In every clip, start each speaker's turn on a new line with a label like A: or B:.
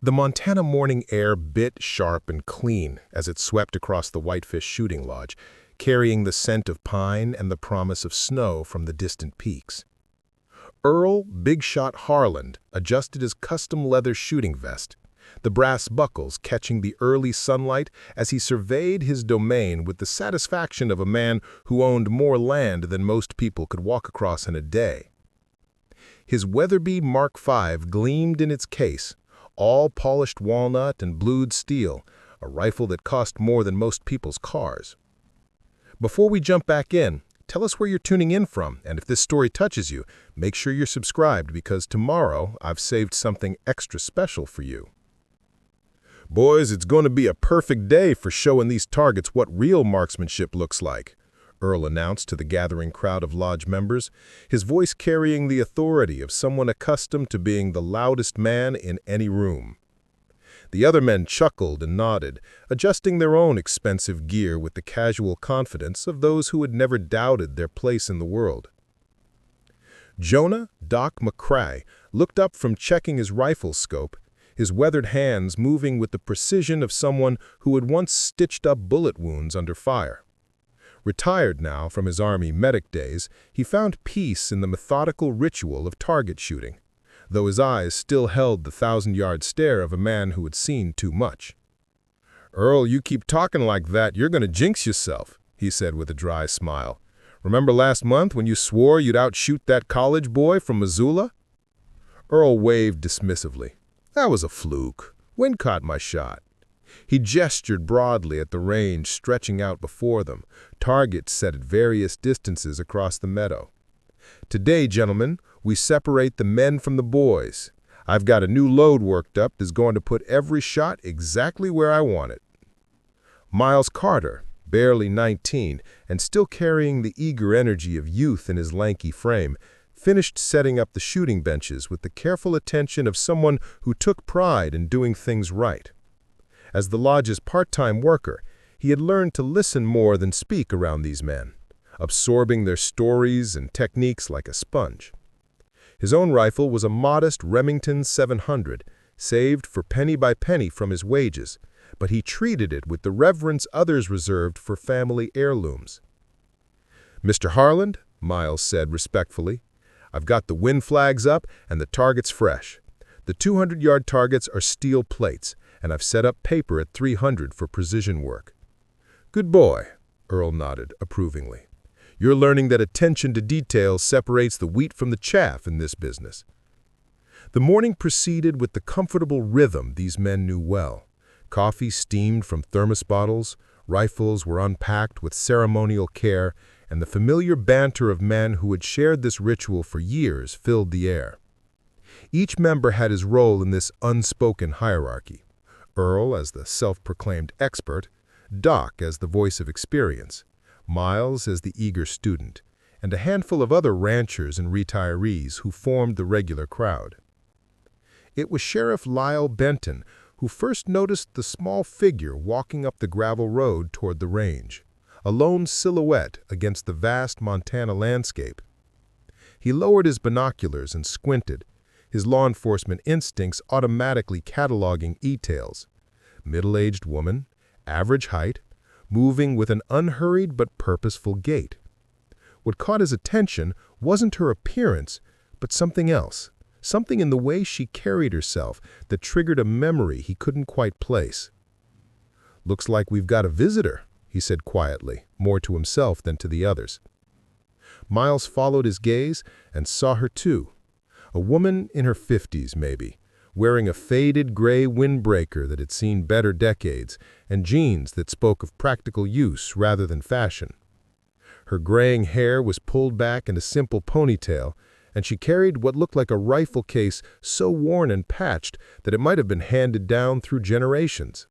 A: The Montana morning air bit sharp and clean as it swept across the Whitefish Shooting Lodge, carrying the scent of pine and the promise of snow from the distant peaks. Earl Big Shot Harland adjusted his custom leather shooting vest, the brass buckles catching the early sunlight as he surveyed his domain with the satisfaction of a man who owned more land than most people could walk across in a day. His Weatherby Mark V gleamed in its case, all polished walnut and blued steel, a rifle that cost more than most people's cars. Before we jump back in, tell us where you're tuning in from, and if this story touches you, make sure you're subscribed because tomorrow I've saved something extra special for you. Boys, it's going to be a perfect day for showing these targets what real marksmanship looks like, Earl announced to the gathering crowd of lodge members, his voice carrying the authority of someone accustomed to being the loudest man in any room. The other men chuckled and nodded, adjusting their own expensive gear with the casual confidence of those who had never doubted their place in the world. Jonah Doc McCrae looked up from checking his rifle scope, his weathered hands moving with the precision of someone who had once stitched up bullet wounds under fire. Retired now from his Army medic days, he found peace in the methodical ritual of target shooting, though his eyes still held the 1,000-yard stare of a man who had seen too much. "Earl, you keep talking like that, you're going to jinx yourself," he said with a dry smile. "Remember last month when you swore you'd outshoot that college boy from Missoula?" Earl waved dismissively. "That was a fluke. Wind caught my shot." He gestured broadly at the range stretching out before them, targets set at various distances across the meadow. "Today, gentlemen, we separate the men from the boys. I've got a new load worked up that's going to put every shot exactly where I want it." Miles Carter, barely 19 and still carrying the eager energy of youth in his lanky frame, finished setting up the shooting benches with the careful attention of someone who took pride in doing things right. As the lodge's part-time worker, he had learned to listen more than speak around these men, absorbing their stories and techniques like a sponge. His own rifle was a modest Remington 700, saved for penny by penny from his wages, but he treated it with the reverence others reserved for family heirlooms. "Mr. Harland," Miles said respectfully, "I've got the wind flags up and the targets fresh. The 200-yard targets are steel plates, and I've set up paper at 300 for precision work." "Good boy," Earl nodded approvingly. "You're learning that attention to detail separates the wheat from the chaff in this business." The morning proceeded with the comfortable rhythm these men knew well. Coffee steamed from thermos bottles, rifles were unpacked with ceremonial care, and the familiar banter of men who had shared this ritual for years filled the air. Each member had his role in this unspoken hierarchy. Earl as the self-proclaimed expert, Doc as the voice of experience, Miles as the eager student, and a handful of other ranchers and retirees who formed the regular crowd. It was Sheriff Lyle Benton who first noticed the small figure walking up the gravel road toward the range, a lone silhouette against the vast Montana landscape. He lowered his binoculars and squinted, his law enforcement instincts automatically cataloging details. Middle-aged woman, average height, moving with an unhurried but purposeful gait. What caught his attention wasn't her appearance, but something else, something in the way she carried herself that triggered a memory he couldn't quite place. "Looks like we've got a visitor," he said quietly, more to himself than to the others. Miles followed his gaze and saw her too. A woman in her 50s, maybe, wearing a faded gray windbreaker that had seen better decades and jeans that spoke of practical use rather than fashion. Her graying hair was pulled back in a simple ponytail, and she carried what looked like a rifle case so worn and patched that it might have been handed down through generations.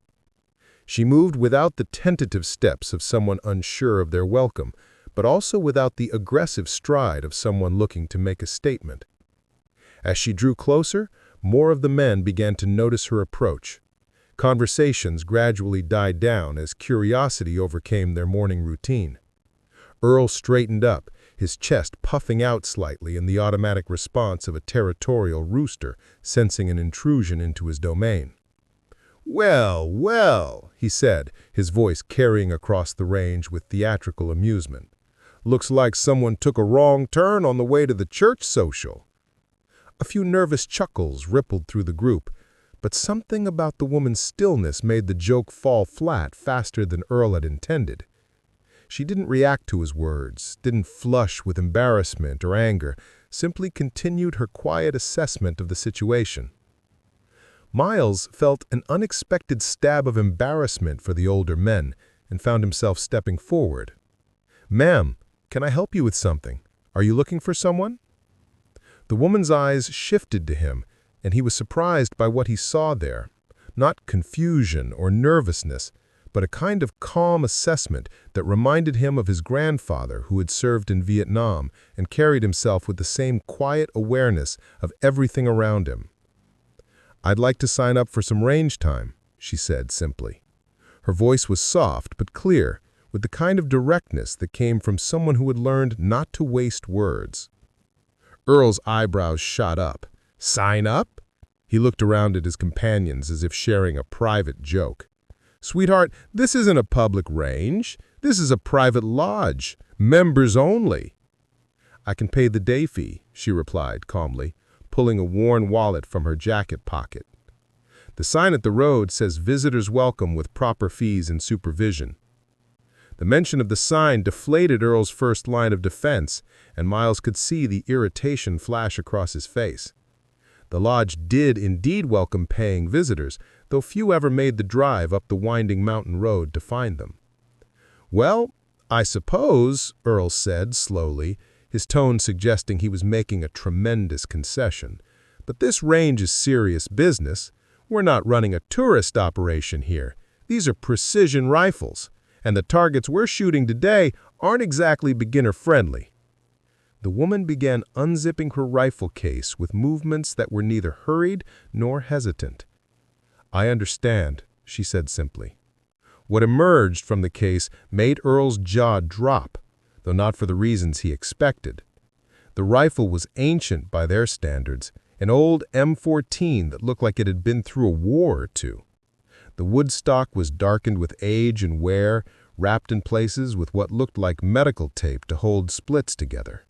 A: She moved without the tentative steps of someone unsure of their welcome, but also without the aggressive stride of someone looking to make a statement. As she drew closer, more of the men began to notice her approach. Conversations gradually died down as curiosity overcame their morning routine. Earl straightened up, his chest puffing out slightly in the automatic response of a territorial rooster sensing an intrusion into his domain. "Well, well," he said, his voice carrying across the range with theatrical amusement. "Looks like someone took a wrong turn on the way to the church social." A few nervous chuckles rippled through the group, but something about the woman's stillness made the joke fall flat faster than Earl had intended. She didn't react to his words, didn't flush with embarrassment or anger, simply continued her quiet assessment of the situation. Miles felt an unexpected stab of embarrassment for the older men and found himself stepping forward. "Ma'am, can I help you with something? Are you looking for someone?" The woman's eyes shifted to him, and he was surprised by what he saw there. Not confusion or nervousness, but a kind of calm assessment that reminded him of his grandfather who had served in Vietnam and carried himself with the same quiet awareness of everything around him. "I'd like to sign up for some range time," she said simply. Her voice was soft but clear, with the kind of directness that came from someone who had learned not to waste words. Earl's eyebrows shot up. "Sign up?" He looked around at his companions as if sharing a private joke. "Sweetheart, this isn't a public range. This is a private lodge. Members only." "I can pay the day fee," she replied calmly, pulling a worn wallet from her jacket pocket. "The sign at the road says visitors welcome with proper fees and supervision." The mention of the sign deflated Earl's first line of defense, and Miles could see the irritation flash across his face. The lodge did indeed welcome paying visitors, though few ever made the drive up the winding mountain road to find them. "Well, I suppose," Earl said slowly, his tone suggesting he was making a tremendous concession, "but this range is serious business. We're not running a tourist operation here. These are precision rifles, and the targets we're shooting today aren't exactly beginner-friendly." The woman began unzipping her rifle case with movements that were neither hurried nor hesitant. "I understand," she said simply. What emerged from the case made Earl's jaw drop, though not for the reasons he expected. The rifle was ancient by their standards, an old M14 that looked like it had been through a war or two. The wood stock was darkened with age and wear, wrapped in places with what looked like medical tape to hold splits together.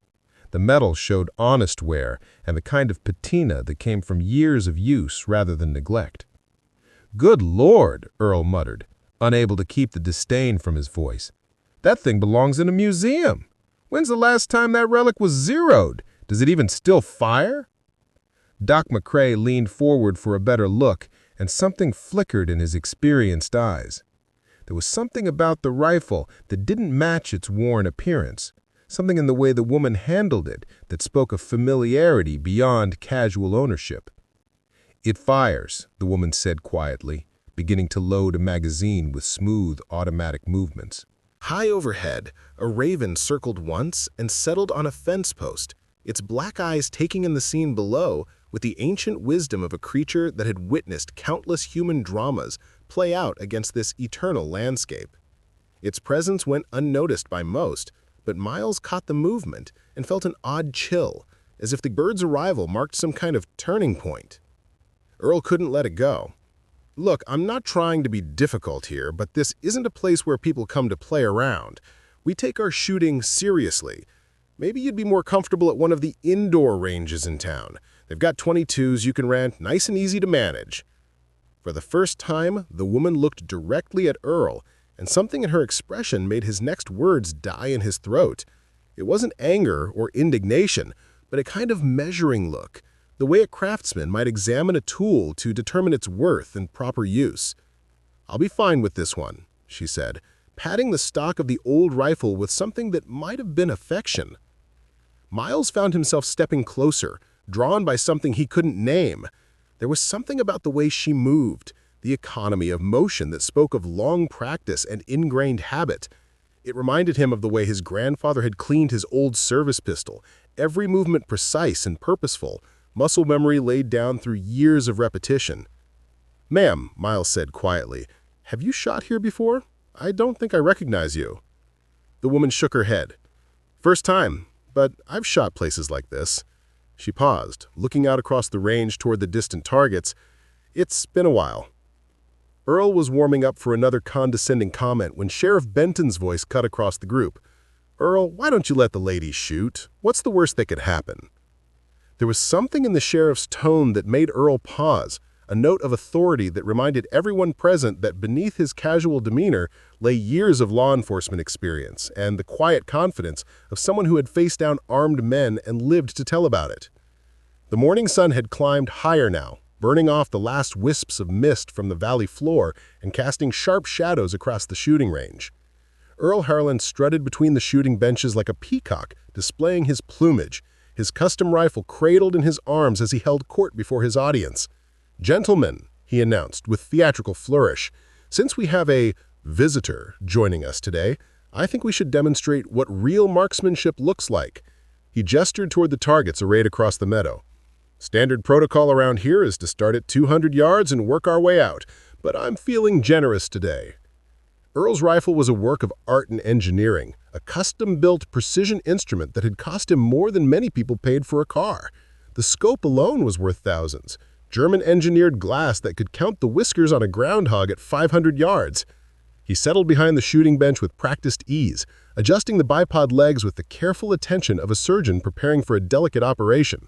A: The metal showed honest wear and the kind of patina that came from years of use rather than neglect. "Good Lord," Earl muttered, unable to keep the disdain from his voice. "That thing belongs in a museum. When's the last time that relic was zeroed? Does it even still fire?" Doc McCrae leaned forward for a better look, and something flickered in his experienced eyes. There was something about the rifle that didn't match its worn appearance, something in the way the woman handled it that spoke of familiarity beyond casual ownership. "It fires," the woman said quietly, beginning to load a magazine with smooth, automatic movements. High overhead, a raven circled once and settled on a fence post, its black eyes taking in the scene below with the ancient wisdom of a creature that had witnessed countless human dramas play out against this eternal landscape. Its presence went unnoticed by most, but Miles caught the movement and felt an odd chill, as if the bird's arrival marked some kind of turning point. Earl couldn't let it go. "Look, I'm not trying to be difficult here, but this isn't a place where people come to play around. We take our shooting seriously. Maybe you'd be more comfortable at one of the indoor ranges in town. They've got 22s you can rent, nice and easy to manage." For the first time, the woman looked directly at Earl, and something in her expression made his next words die in his throat. It wasn't anger or indignation, but a kind of measuring look, the way a craftsman might examine a tool to determine its worth and proper use. "I'll be fine with this one," she said, patting the stock of the old rifle with something that might have been affection. Miles found himself stepping closer, drawn by something he couldn't name. There was something about the way she moved, the economy of motion that spoke of long practice and ingrained habit. It reminded him of the way his grandfather had cleaned his old service pistol, every movement precise and purposeful, muscle memory laid down through years of repetition. "Ma'am," Miles said quietly, "have you shot here before? I don't think I recognize you." The woman shook her head. "First time, but I've shot places like this." She paused, looking out across the range toward the distant targets. "It's been a while." Earl was warming up for another condescending comment when Sheriff Benton's voice cut across the group. "Earl, why don't you let the ladies shoot? What's the worst that could happen?" There was something in the sheriff's tone that made Earl pause, a note of authority that reminded everyone present that beneath his casual demeanor lay years of law enforcement experience and the quiet confidence of someone who had faced down armed men and lived to tell about it. The morning sun had climbed higher now, burning off the last wisps of mist from the valley floor and casting sharp shadows across the shooting range. Earl Harland strutted between the shooting benches like a peacock, displaying his plumage, his custom rifle cradled in his arms as he held court before his audience. "Gentlemen," he announced with theatrical flourish, "since we have a visitor joining us today, I think we should demonstrate what real marksmanship looks like." He gestured toward the targets arrayed across the meadow. "Standard protocol around here is to start at 200 yards and work our way out, but I'm feeling generous today." Earl's rifle was a work of art and engineering, a custom-built precision instrument that had cost him more than many people paid for a car. The scope alone was worth thousands, German-engineered glass that could count the whiskers on a groundhog at 500 yards. He settled behind the shooting bench with practiced ease, adjusting the bipod legs with the careful attention of a surgeon preparing for a delicate operation.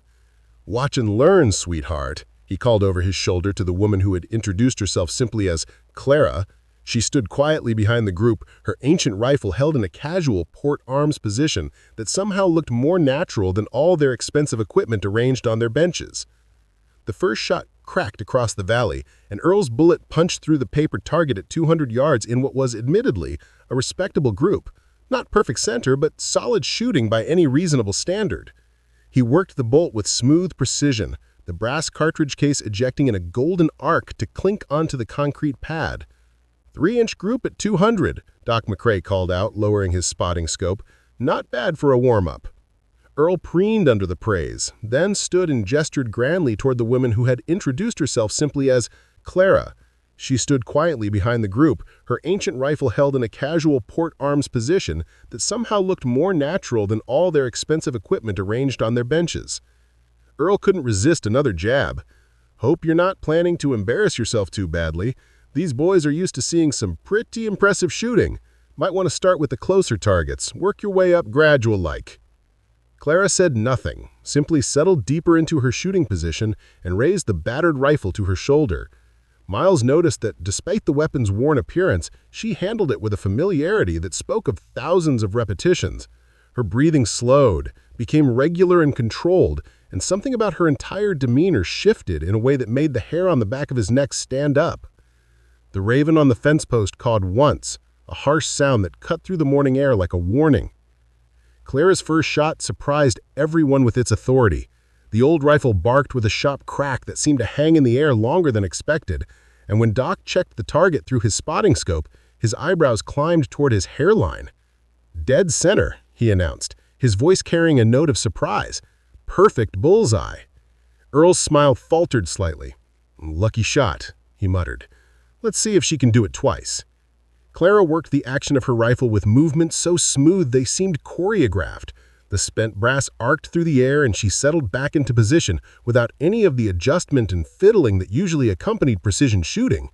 A: "Watch and learn, sweetheart," he called over his shoulder to the woman who had introduced herself simply as Clara. She stood quietly behind the group, her ancient rifle held in a casual port-arms position that somehow looked more natural than all their expensive equipment arranged on their benches. The first shot cracked across the valley, and Earl's bullet punched through the paper target at 200 yards in what was admittedly a respectable group. Not perfect center, but solid shooting by any reasonable standard. He worked the bolt with smooth precision, the brass cartridge case ejecting in a golden arc to clink onto the concrete pad. "3-inch group at 200, Doc McRae called out, lowering his spotting scope. "Not bad for a warm-up." Earl preened under the praise, then stood and gestured grandly toward the woman who had introduced herself simply as Clara. She stood quietly behind the group, her ancient rifle held in a casual port-arms position that somehow looked more natural than all their expensive equipment arranged on their benches. Earl couldn't resist another jab. "Hope you're not planning to embarrass yourself too badly. These boys are used to seeing some pretty impressive shooting. Might want to start with the closer targets, work your way up gradual-like." Clara said nothing, simply settled deeper into her shooting position and raised the battered rifle to her shoulder. Miles noticed that despite the weapon's worn appearance, she handled it with a familiarity that spoke of thousands of repetitions. Her breathing slowed, became regular and controlled, and something about her entire demeanor shifted in a way that made the hair on the back of his neck stand up. The raven on the fence post cawed once, a harsh sound that cut through the morning air like a warning. Clara's first shot surprised everyone with its authority. The old rifle barked with a sharp crack that seemed to hang in the air longer than expected, and when Doc checked the target through his spotting scope, his eyebrows climbed toward his hairline. "Dead center," he announced, his voice carrying a note of surprise. "Perfect bullseye." Earl's smile faltered slightly. "Lucky shot," he muttered. "Let's see if she can do it twice." Clara worked the action of her rifle with movements so smooth they seemed choreographed. The spent brass arced through the air and she settled back into position without any of the adjustment and fiddling that usually accompanied precision shooting.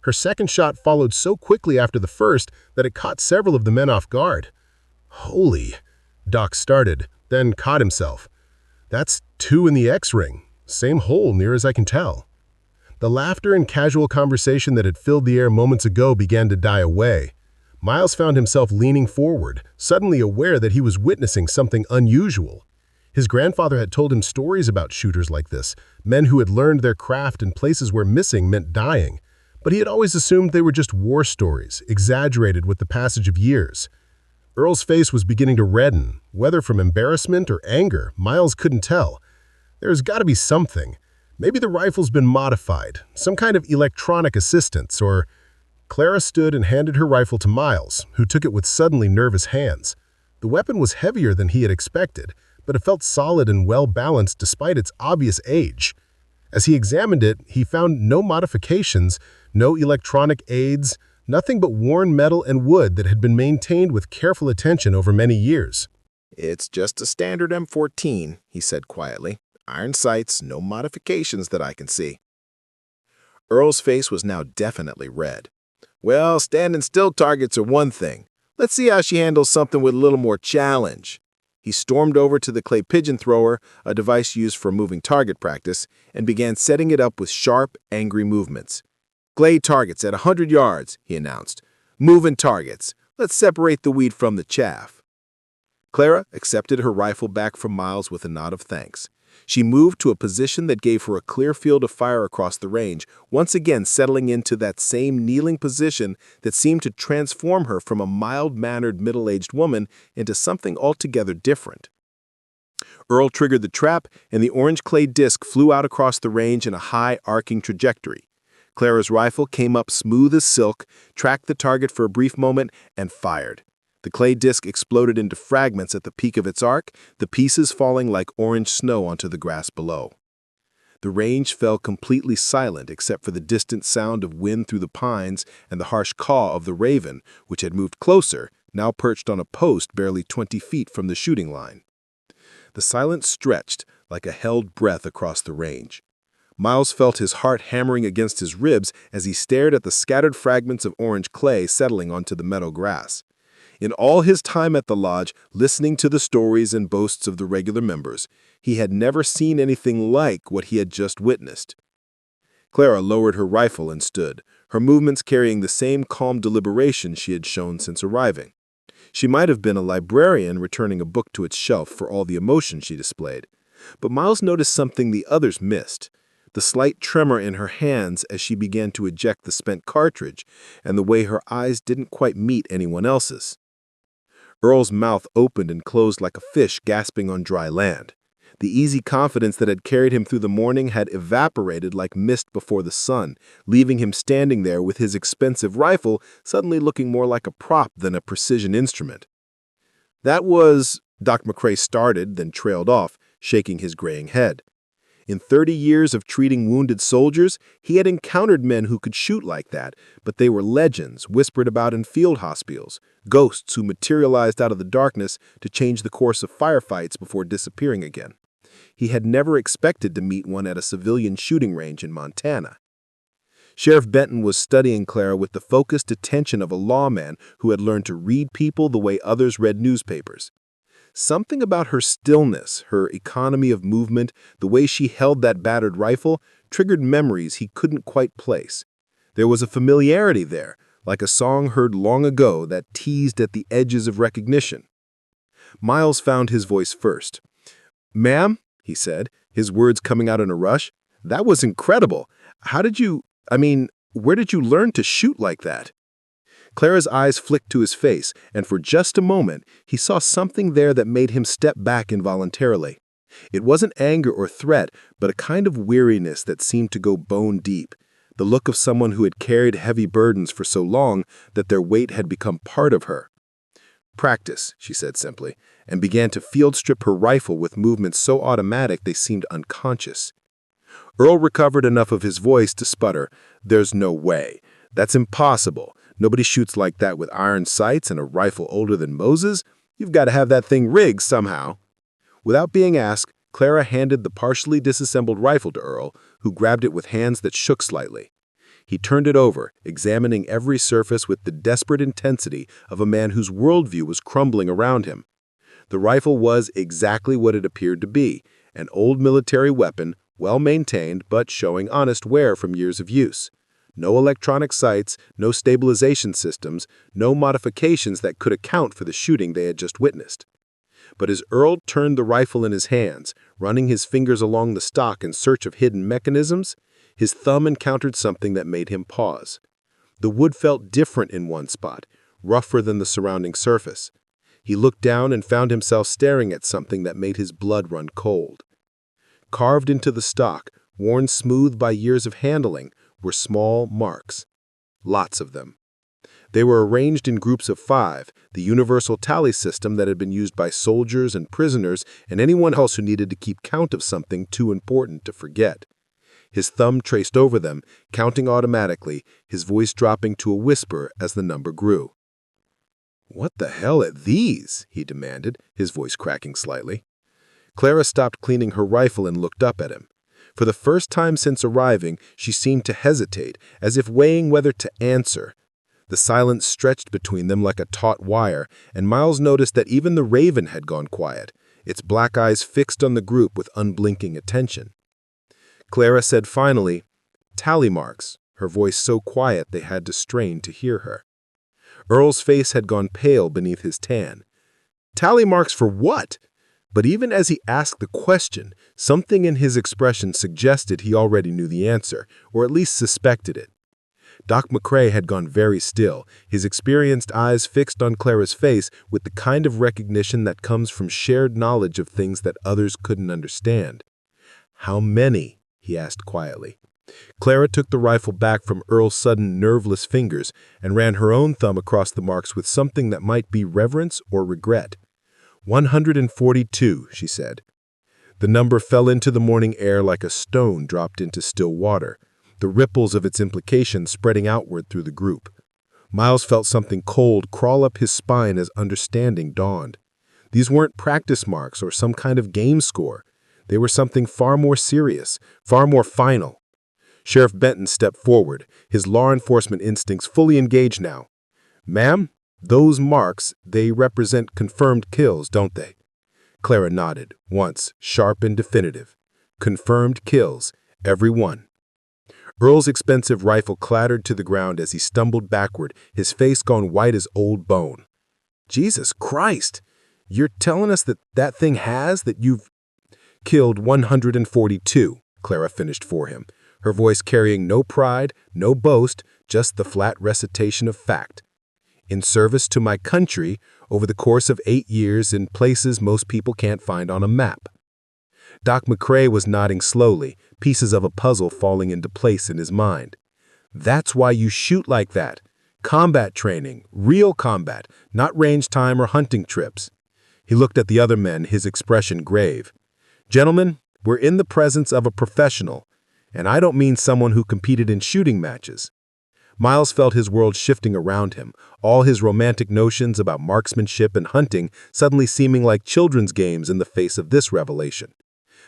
A: Her second shot followed so quickly after the first that it caught several of the men off guard. "Holy," Doc started, then caught himself. "That's 2 in the X-ring. Same hole near as I can tell." The laughter and casual conversation that had filled the air moments ago began to die away. Miles found himself leaning forward, suddenly aware that he was witnessing something unusual. His grandfather had told him stories about shooters like this, men who had learned their craft in places where missing meant dying, but he had always assumed they were just war stories, exaggerated with the passage of years. Earl's face was beginning to redden, whether from embarrassment or anger, Miles couldn't tell. There's got to be something. Maybe the rifle's been modified, some kind of electronic assistance, or... Clara stood and handed her rifle to Miles, who took it with suddenly nervous hands. The weapon was heavier than he had expected, but it felt solid and well-balanced despite its obvious age. As he examined it, he found no modifications, no electronic aids, nothing but worn metal and wood that had been maintained with careful attention over many years.
B: "It's just a standard M14, he said quietly. "Iron sights, no modifications that I can see." Earl's face was now definitely red. Well, standing still targets are one thing. Let's see how she handles something with a little more challenge. He stormed over to the clay pigeon thrower, a device used for moving target practice, and began setting it up with sharp, angry movements. Glade targets at 100 yards, he announced. Moving targets. Let's separate the wheat from the chaff. Clara accepted her rifle back from Miles with a nod of thanks. She moved to a position that gave her a clear field of fire across the range, once again settling into that same kneeling position that seemed to transform her from a mild-mannered middle-aged woman into something altogether different. Earl triggered the trap, and the orange clay disc flew out across the range in a high, arcing trajectory. Clara's rifle came up smooth as silk, tracked the target for a brief moment, and fired. The clay disc exploded into fragments at the peak of its arc, the pieces falling like orange snow onto the grass below. The range fell completely silent except for the distant sound of wind through the pines and the harsh caw of the raven, which had moved closer, now perched on a post barely 20 feet from the shooting line. The silence stretched like a held breath across the range. Miles felt his heart hammering against his ribs as he stared at the scattered fragments of orange clay settling onto the meadow grass. In all his time at the lodge, listening to the stories and boasts of the regular members, he had never seen anything like what he had just witnessed. Clara lowered her rifle and stood, her movements carrying the same calm deliberation she had shown since arriving. She might have been a librarian returning a book to its shelf for all the emotion she displayed. But Miles noticed something the others missed: the slight tremor in her hands as she began to eject the spent cartridge, and the way her eyes didn't quite meet anyone else's. Earl's mouth opened and closed like a fish gasping on dry land. The easy confidence that had carried him through the morning had evaporated like mist before the sun, leaving him standing there with his expensive rifle suddenly looking more like a prop than a precision instrument. That was, Doc McCrae started, then trailed off, shaking his graying head. In 30 years of treating wounded soldiers, he had encountered men who could shoot like that, but they were legends whispered about in field hospitals, ghosts who materialized out of the darkness to change the course of firefights before disappearing again. He had never expected to meet one at a civilian shooting range in Montana. Sheriff Benton was studying Clara with the focused attention of a lawman who had learned to read people the way others read newspapers. Something about her stillness, her economy of movement, the way she held that battered rifle, triggered memories he couldn't quite place. There was a familiarity there, like a song heard long ago that teased at the edges of recognition. Miles found his voice first. "Ma'am," he said, his words coming out in a rush, "that was incredible. Where did you learn to shoot like that?" Clara's eyes flicked to his face, and for just a moment, he saw something there that made him step back involuntarily. It wasn't anger or threat, but a kind of weariness that seemed to go bone deep, the look of someone who had carried heavy burdens for so long that their weight had become part of her. "Practice," she said simply, and began to field strip her rifle with movements so automatic they seemed unconscious. Earl recovered enough of his voice to sputter, "There's no way. That's impossible. Nobody shoots like that with iron sights and a rifle older than Moses. You've got to have that thing rigged somehow." Without being asked, Clara handed the partially disassembled rifle to Earl, who grabbed it with hands that shook slightly. He turned it over, examining every surface with the desperate intensity of a man whose worldview was crumbling around him. The rifle was exactly what it appeared to be, an old military weapon, well-maintained but showing honest wear from years of use. No electronic sights, no stabilization systems, no modifications that could account for the shooting they had just witnessed. But as Earl turned the rifle in his hands, running his fingers along the stock in search of hidden mechanisms, his thumb encountered something that made him pause. The wood felt different in one spot, rougher than the surrounding surface. He looked down and found himself staring at something that made his blood run cold. Carved into the stock, worn smooth by years of handling, were small marks. Lots of them. They were arranged in groups of 5, the universal tally system that had been used by soldiers and prisoners and anyone else who needed to keep count of something too important to forget. His thumb traced over them, counting automatically, his voice dropping to a whisper as the number grew. "What the hell are these?" he demanded, his voice cracking slightly. Clara stopped cleaning her rifle and looked up at him. For the first time since arriving, she seemed to hesitate, as if weighing whether to answer. The silence stretched between them like a taut wire, and Miles noticed that even the raven had gone quiet, its black eyes fixed on the group with unblinking attention. Clara said finally, "Tally marks," her voice so quiet they had to strain to hear her. Earl's face had gone pale beneath his tan. "Tally marks for what?" But even as he asked the question, something in his expression suggested he already knew the answer, or at least suspected it. Doc McCrae had gone very still, his experienced eyes fixed on Clara's face with the kind of recognition that comes from shared knowledge of things that others couldn't understand. "How many?" he asked quietly. Clara took the rifle back from Earl's sudden, nerveless fingers and ran her own thumb across the marks with something that might be reverence or regret. 142, she said. The number fell into the morning air like a stone dropped into still water, the ripples of its implication spreading outward through the group. Miles felt something cold crawl up his spine as understanding dawned. These weren't practice marks or some kind of game score. They were something far more serious, far more final. Sheriff Benton stepped forward, his law enforcement instincts fully engaged now. "Ma'am, those marks, they represent confirmed kills, don't they?" Clara nodded, once, sharp and definitive. "Confirmed kills, every one." Earl's expensive rifle clattered to the ground as he stumbled backward, his face gone white as old bone. "Jesus Christ! You're telling us that thing that you've killed 142, Clara finished for him, her voice carrying no pride, no boast, just the flat recitation of fact. "In service to my country, over the course of 8 years in places most people can't find on a map." Doc McCrae was nodding slowly, pieces of a puzzle falling into place in his mind. "That's why you shoot like that. Combat training, real combat, not range time or hunting trips." He looked at the other men, his expression grave. "Gentlemen, we're in the presence of a professional, and I don't mean someone who competed in shooting matches." Miles felt his world shifting around him, all his romantic notions about marksmanship and hunting suddenly seeming like children's games in the face of this revelation.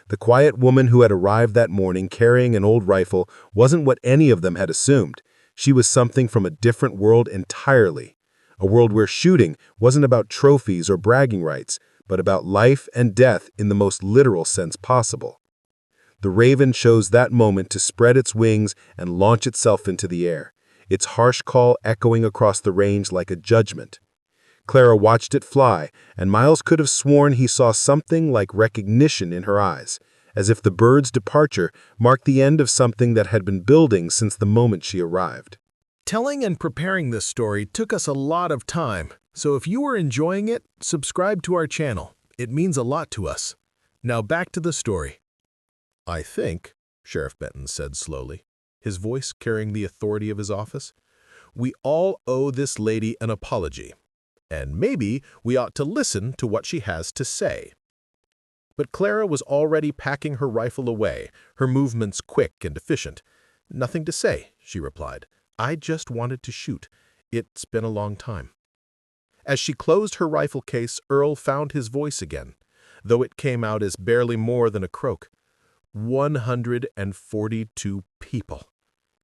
B: The quiet woman who had arrived that morning carrying an old rifle wasn't what any of them had assumed. She was something from a different world entirely. A world where shooting wasn't about trophies or bragging rights, but about life and death in the most literal sense possible. The raven chose that moment to spread its wings and launch itself into the air, its harsh call echoing across the range like a judgment. Clara watched it fly, and Miles could have sworn he saw something like recognition in her eyes, as if the bird's departure marked the end of something that had been building since the moment she arrived.
A: Telling and preparing this story took us a lot of time, so if you are enjoying it, subscribe to our channel. It means a lot to us. Now back to the story. "I think," Sheriff Benton said slowly, his voice carrying the authority of his office, "we all owe this lady an apology, and maybe we ought to listen to what she has to say." But Clara was already packing her rifle away, her movements quick and efficient. "Nothing to say," she replied. "I just wanted to shoot. It's been a long time." As she closed her rifle case, Earl found his voice again, though it came out as barely more than a croak. 142 people.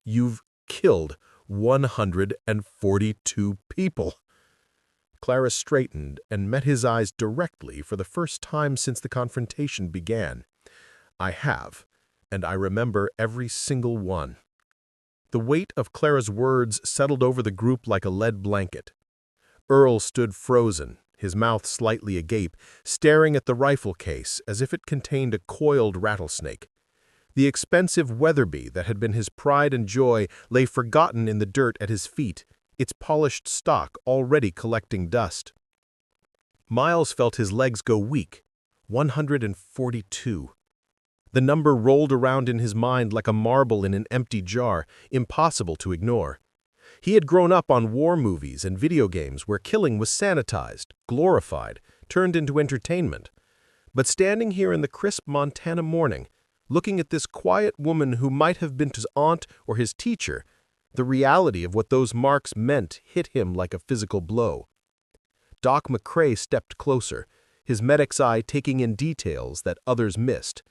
A: You've killed 142 people. Clara straightened and met his eyes directly for the first time since the confrontation began. "I have, and I remember every single one." The weight of Clara's words settled over the group like a lead blanket. Earl stood frozen, his mouth slightly agape, staring at the rifle case as if it contained a coiled rattlesnake. The expensive Weatherby that had been his pride and joy lay forgotten in the dirt at his feet, its polished stock already collecting dust. Miles felt his legs go weak. 142. The number rolled around in his mind like a marble in an empty jar, impossible to ignore. He had grown up on war movies and video games where killing was sanitized, glorified, turned into entertainment. But standing here in the crisp Montana morning, looking at this quiet woman who might have been his aunt or his teacher, the reality of what those marks meant hit him like a physical blow. Doc McCrae stepped closer, his medic's eye taking in details that others missed.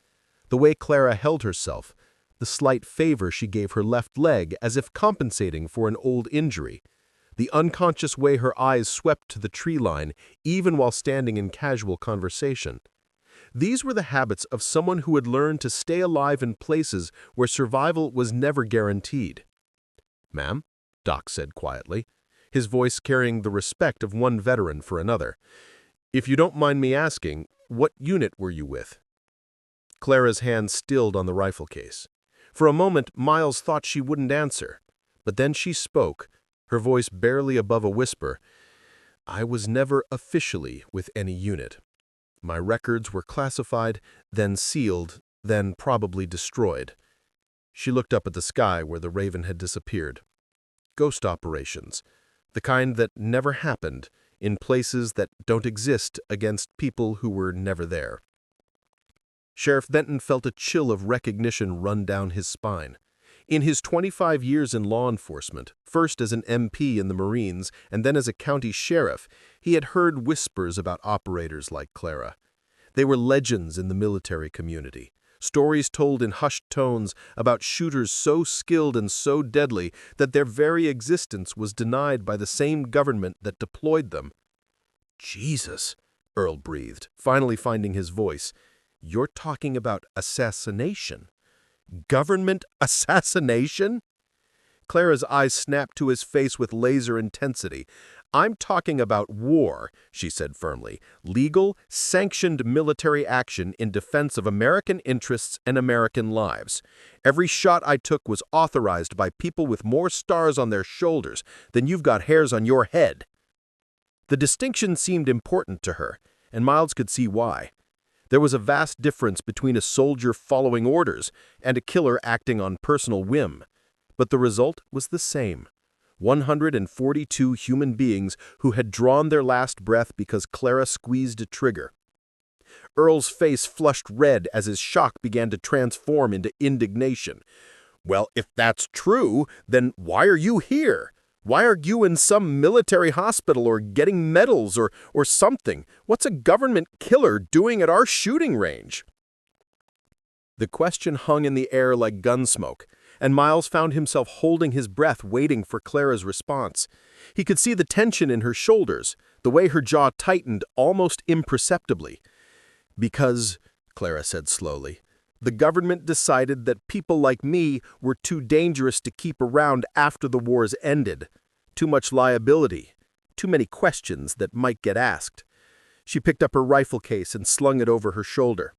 A: the way Clara held herself, the slight favor she gave her left leg as if compensating for an old injury, the unconscious way her eyes swept to the tree line even while standing in casual conversation. These were the habits of someone who had learned to stay alive in places where survival was never guaranteed. "Ma'am," Doc said quietly, his voice carrying the respect of one veteran for another. "If you don't mind me asking, what unit were you with?" Clara's hand stilled on the rifle case. For a moment, Miles thought she wouldn't answer, but then she spoke, her voice barely above a whisper. "I was never officially with any unit. My records were classified, then sealed, then probably destroyed." She looked up at the sky where the raven had disappeared. "Ghost operations, the kind that never happened, in places that don't exist against people who were never there." Sheriff Benton felt a chill of recognition run down his spine. In his 25 years in law enforcement, first as an MP in the Marines and then as a county sheriff, he had heard whispers about operators like Clara. They were legends in the military community, stories told in hushed tones about shooters so skilled and so deadly that their very existence was denied by the same government that deployed them. "Jesus," Earl breathed, finally finding his voice. "You're talking about assassination. Government assassination?" Clara's eyes snapped to his face with laser intensity. "I'm talking about war," she said firmly. "Legal, sanctioned military action in defense of American interests and American lives. Every shot I took was authorized by people with more stars on their shoulders than you've got hairs on your head." The distinction seemed important to her, and Miles could see why. There was a vast difference between a soldier following orders and a killer acting on personal whim. But the result was the same. 142 human beings who had drawn their last breath because Clara squeezed a trigger. Earl's face flushed red as his shock began to transform into indignation. "Well, if that's true, then why are you here? Why are you in some military hospital or getting medals or something? What's a government killer doing at our shooting range?" The question hung in the air like gunsmoke, and Miles found himself holding his breath waiting for Clara's response. He could see the tension in her shoulders, the way her jaw tightened almost imperceptibly. "Because," Clara said slowly, "the government decided that people like me were too dangerous to keep around after the wars ended. Too much liability. Too many questions that might get asked." She picked up her rifle case and slung it over her shoulder.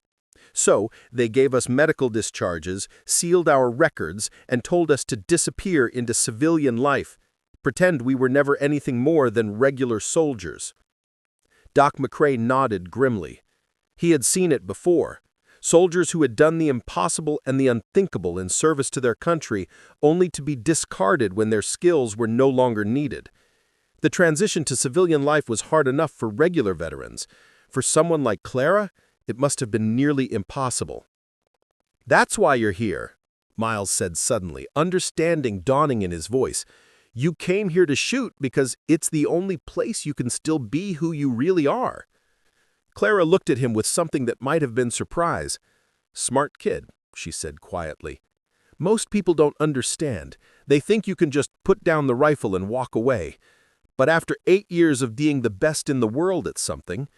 A: "So, they gave us medical discharges, sealed our records, and told us to disappear into civilian life, pretend we were never anything more than regular soldiers." Doc McCrae nodded grimly. He had seen it before. Soldiers who had done the impossible and the unthinkable in service to their country, only to be discarded when their skills were no longer needed. The transition to civilian life was hard enough for regular veterans. For someone like Clara, it must have been nearly impossible. "That's why you're here," Miles said suddenly, understanding dawning in his voice. "You came here to shoot because it's the only place you can still be who you really are." Clara looked at him with something that might have been surprise. "Smart kid," she said quietly. "Most people don't understand. They think you can just put down the rifle and walk away. But after 8 years of being the best in the world at something,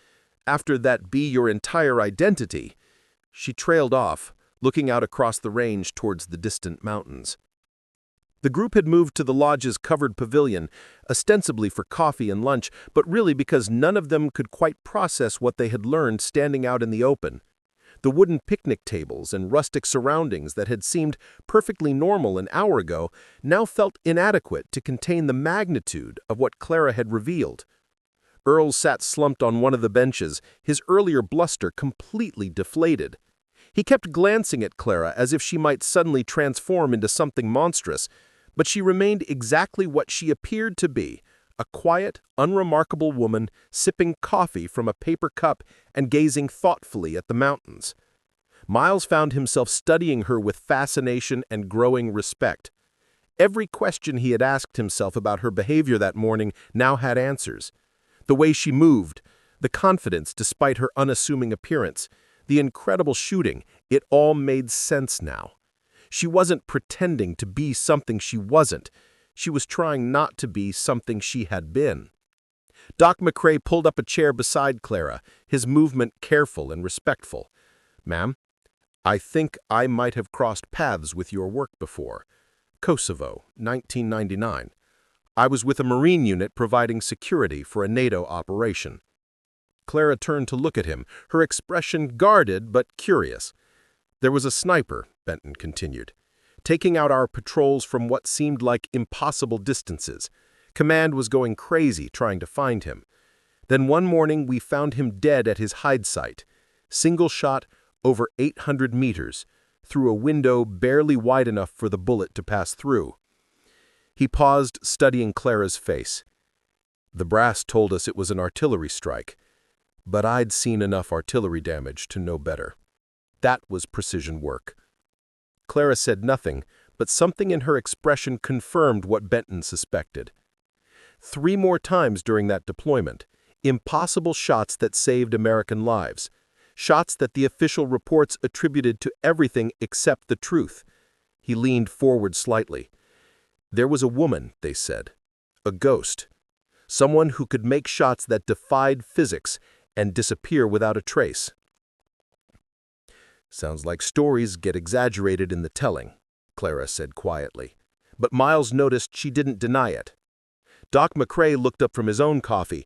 A: after that be your entire identity," she trailed off, looking out across the range towards the distant mountains. The group had moved to the lodge's covered pavilion, ostensibly for coffee and lunch, but really because none of them could quite process what they had learned standing out in the open. The wooden picnic tables and rustic surroundings that had seemed perfectly normal an hour ago now felt inadequate to contain the magnitude of what Clara had revealed. Earl sat slumped on one of the benches, his earlier bluster completely deflated. He kept glancing at Clara as if she might suddenly transform into something monstrous, but she remained exactly what she appeared to be, a quiet, unremarkable woman sipping coffee from a paper cup and gazing thoughtfully at the mountains. Miles found himself studying her with fascination and growing respect. Every question he had asked himself about her behavior that morning now had answers. The way she moved, the confidence despite her unassuming appearance, the incredible shooting, it all made sense now. She wasn't pretending to be something she wasn't. She was trying not to be something she had been. Doc McCrae pulled up a chair beside Clara, his movement careful and respectful. "Ma'am, I think I might have crossed paths with your work before. Kosovo, 1999. I was with a Marine unit providing security for a NATO operation." Clara turned to look at him, her expression guarded but curious. "There was a sniper," Benton continued, "taking out our patrols from what seemed like impossible distances. Command was going crazy trying to find him. Then one morning we found him dead at his hide site, single shot over 800 meters, through a window barely wide enough for the bullet to pass through." He paused, studying Clara's face. "The brass told us it was an artillery strike, but I'd seen enough artillery damage to know better. That was precision work." Clara said nothing, but something in her expression confirmed what Benton suspected. 3 more times during that deployment, impossible shots that saved American lives, shots that the official reports attributed to everything except the truth. He leaned forward slightly. "There was a woman," they said, "a ghost, someone who could make shots that defied physics and disappear without a trace." "Sounds like stories get exaggerated in the telling," Clara said quietly. But Miles noticed she didn't deny it. Doc McCrae looked up from his own coffee.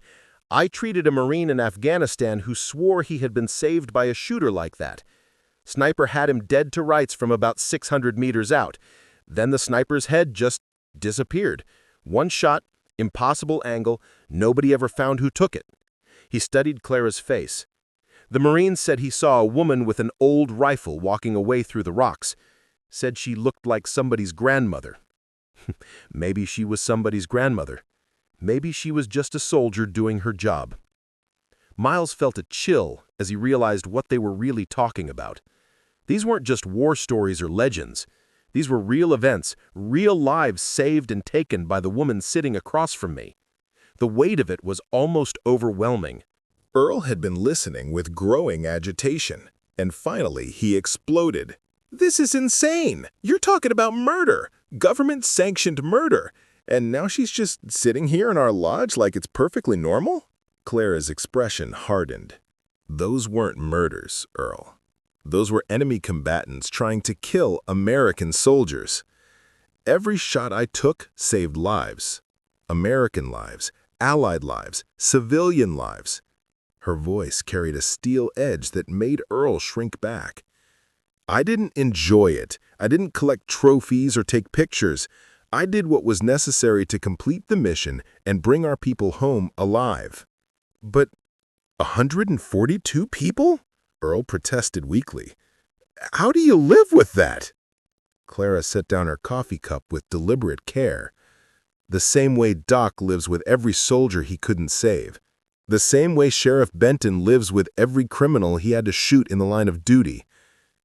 A: "I treated a Marine in Afghanistan who swore he had been saved by a shooter like that. Sniper had him dead to rights from about 600 meters out. Then the sniper's head just disappeared. One shot, impossible angle, nobody ever found who took it." He studied Clara's face. "The Marine said he saw a woman with an old rifle walking away through the rocks. Said she looked like somebody's grandmother." Maybe she was somebody's grandmother. Maybe she was just a soldier doing her job. Miles felt a chill as he realized what they were really talking about. These weren't just war stories or legends. These were real events, real lives saved and taken by the woman sitting across from me. The weight of it was almost overwhelming.
B: Earl had been listening with growing agitation, and finally he exploded. "This is insane! You're talking about murder! Government-sanctioned murder! And now she's just sitting here in our lodge like it's perfectly normal?" Clara's expression hardened. "Those weren't murders, Earl. Those were enemy combatants trying to kill American soldiers. Every shot I took saved lives. American lives, Allied lives, civilian lives." Her voice carried a steel edge that made Earl shrink back. "I didn't enjoy it. I didn't collect trophies or take pictures. I did what was necessary to complete the mission and bring our people home alive." "But 142 people?" Earl protested weakly. "How do you live with that?" Clara set down her coffee cup with deliberate care. "The same way Doc lives with every soldier he couldn't save. The same way Sheriff Benton lives with every criminal he had to shoot in the line of duty.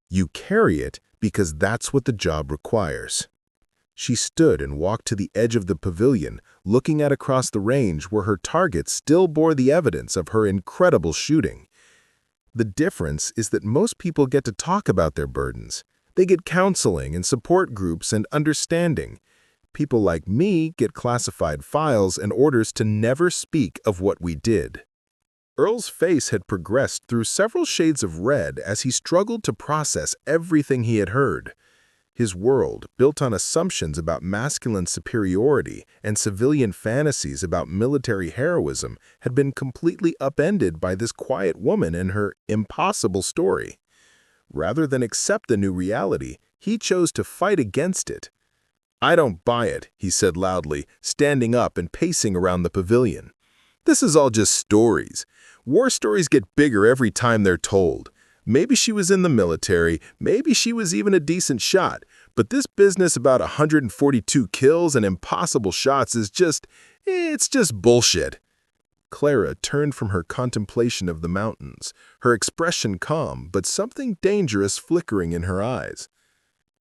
B: You carry it because that's what the job requires." She stood and walked to the edge of the pavilion, looking out across the range where her target still bore the evidence of her incredible shooting. "The difference is that most people get to talk about their burdens. They get counseling and support groups and understanding. People like me get classified files and orders to never speak of what we did." Earl's face had progressed through several shades of red as he struggled to process everything he had heard. His world, built on assumptions about masculine superiority and civilian fantasies about military heroism, had been completely upended by this quiet woman and her impossible story. Rather than accept the new reality, he chose to fight against it. "I don't buy it," he said loudly, standing up and pacing around the pavilion. "This is all just stories. War stories get bigger every time they're told. Maybe she was in the military, maybe she was even a decent shot, but this business about 142 kills and impossible shots is it's just bullshit." Clara turned from her contemplation of the mountains, her expression calm, but something dangerous flickering in her eyes.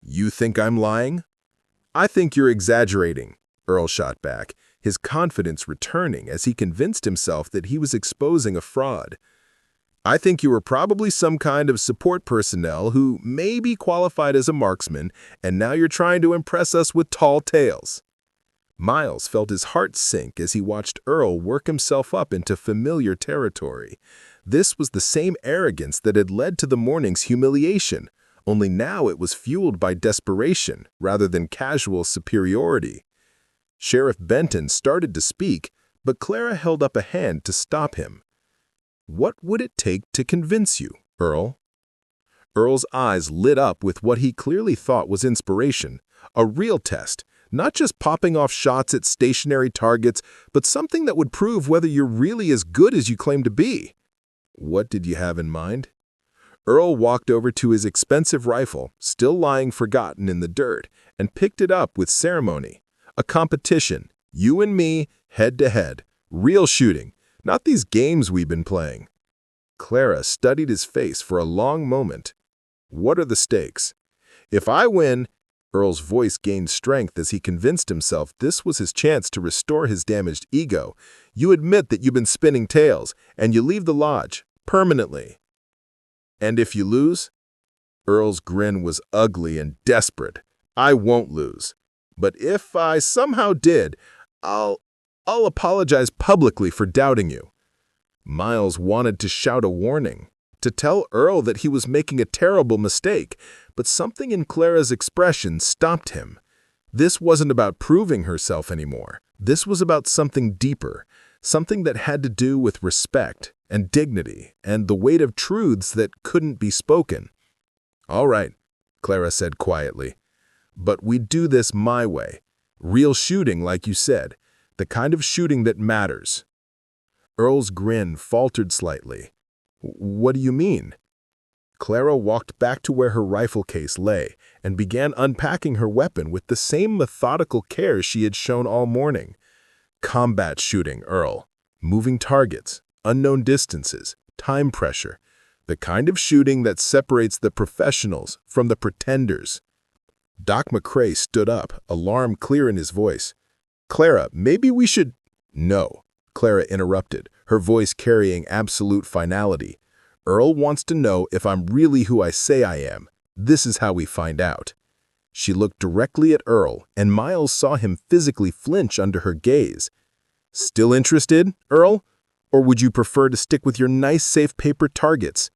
B: "You think I'm lying?" "I think you're exaggerating," Earl shot back, his confidence returning as he convinced himself that he was exposing a fraud. I think you were probably some kind of support personnel who may be qualified as a marksman, and now you're trying to impress us with tall tales." Miles felt his heart sink as he watched Earl work himself up into familiar territory. This was the same arrogance that had led to the morning's humiliation, only now it was fueled by desperation rather than casual superiority. Sheriff Benton started to speak, but Clara held up a hand to stop him. "What would it take to convince you, Earl?" Earl's eyes lit up with what he clearly thought was inspiration, a real test, not just popping off shots at stationary targets, but something that would prove whether you're really as good as you claim to be. "What did you have in mind?" Earl walked over to his expensive rifle, still lying forgotten in the dirt, and picked it up with ceremony. "A competition, you and me, head to head, real shooting, not these games we've been playing." Clara studied his face for a long moment. "What are the stakes?" "If I win—" Earl's voice gained strength as he convinced himself this was his chance to restore his damaged ego. "You admit that you've been spinning tales, and you leave the lodge, permanently." "And if you lose?" Earl's grin was ugly and desperate. "I won't lose. But if I somehow did, I'll apologize publicly for doubting you." Miles wanted to shout a warning, to tell Earl that he was making a terrible mistake, but something in Clara's expression stopped him. This wasn't about proving herself anymore. This was about something deeper, something that had to do with respect and dignity and the weight of truths that couldn't be spoken. "All right," Clara said quietly, "but we do this my way. Real shooting, like you said, the kind of shooting that matters." Earl's grin faltered slightly. "What do you mean?" Clara walked back to where her rifle case lay and began unpacking her weapon with the same methodical care she had shown all morning. "Combat shooting, Earl. Moving targets, unknown distances, time pressure. The kind of shooting that separates the professionals from the pretenders." Doc McCrae stood up, alarm clear in his voice. "Clara, maybe we should—" "No," Clara interrupted, her voice carrying absolute finality. "Earl wants to know if I'm really who I say I am. This is how we find out." She looked directly at Earl, and Miles saw him physically flinch under her gaze. "Still interested, Earl? Or would you prefer to stick with your nice, safe paper targets?"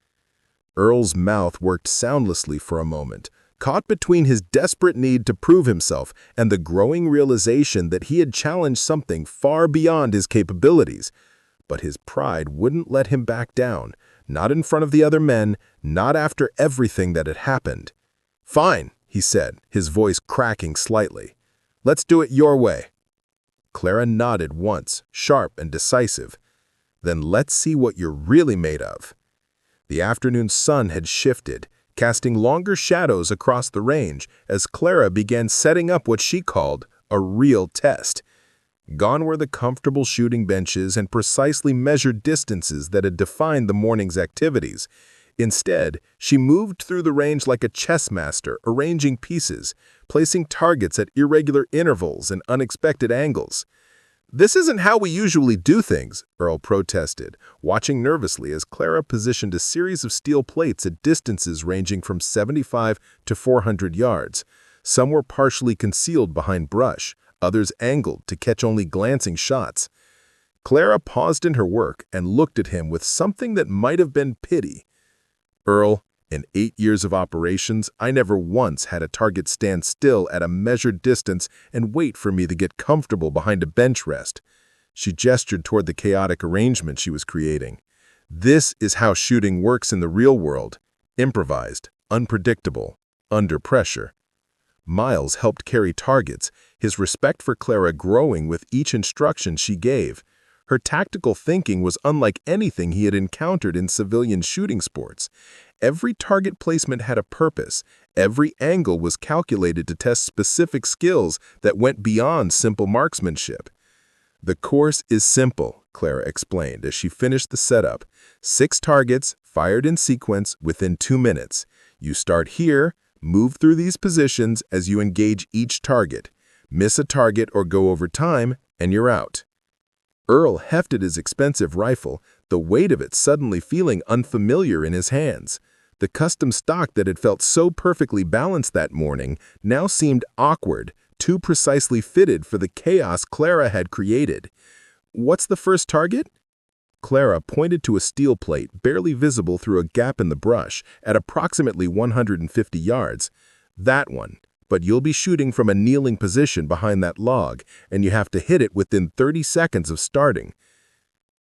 B: Earl's mouth worked soundlessly for a moment, caught between his desperate need to prove himself and the growing realization that he had challenged something far beyond his capabilities. But his pride wouldn't let him back down, not in front of the other men, not after everything that had happened. "Fine," he said, his voice cracking slightly. "Let's do it your way." Clara nodded once, sharp and decisive. "Then let's see what you're really made of." The afternoon sun had shifted, casting longer shadows across the range as Clara began setting up what she called a real test. Gone were the comfortable shooting benches and precisely measured distances that had defined the morning's activities. Instead, she moved through the range like a chess master, arranging pieces, placing targets at irregular intervals and unexpected angles. "This isn't how we usually do things," Earl protested, watching nervously as Clara positioned a series of steel plates at distances ranging from 75 to 400 yards. Some were partially concealed behind brush, others angled to catch only glancing shots. Clara paused in her work and looked at him with something that might have been pity. "Earl, in 8 years of operations, I never once had a target stand still at a measured distance and wait for me to get comfortable behind a bench rest." She gestured toward the chaotic arrangement she was creating. "This is how shooting works in the real world. Improvised, unpredictable, under pressure." Miles helped carry targets, his respect for Clara growing with each instruction she gave. Her tactical thinking was unlike anything he had encountered in civilian shooting sports. Every target placement had a purpose. Every angle was calculated to test specific skills that went beyond simple marksmanship. "The course is simple," Clara explained as she finished the setup. 6 targets, fired in sequence within 2 minutes. You start here, move through these positions as you engage each target. Miss a target or go over time, and you're out. Earl hefted his expensive rifle, the weight of it suddenly feeling unfamiliar in his hands. The custom stock that had felt so perfectly balanced that morning now seemed awkward, too precisely fitted for the chaos Clara had created. "What's the first target?" Clara pointed to a steel plate barely visible through a gap in the brush at approximately 150 yards. "That one. But you'll be shooting from a kneeling position behind that log, and you have to hit it within 30 seconds of starting."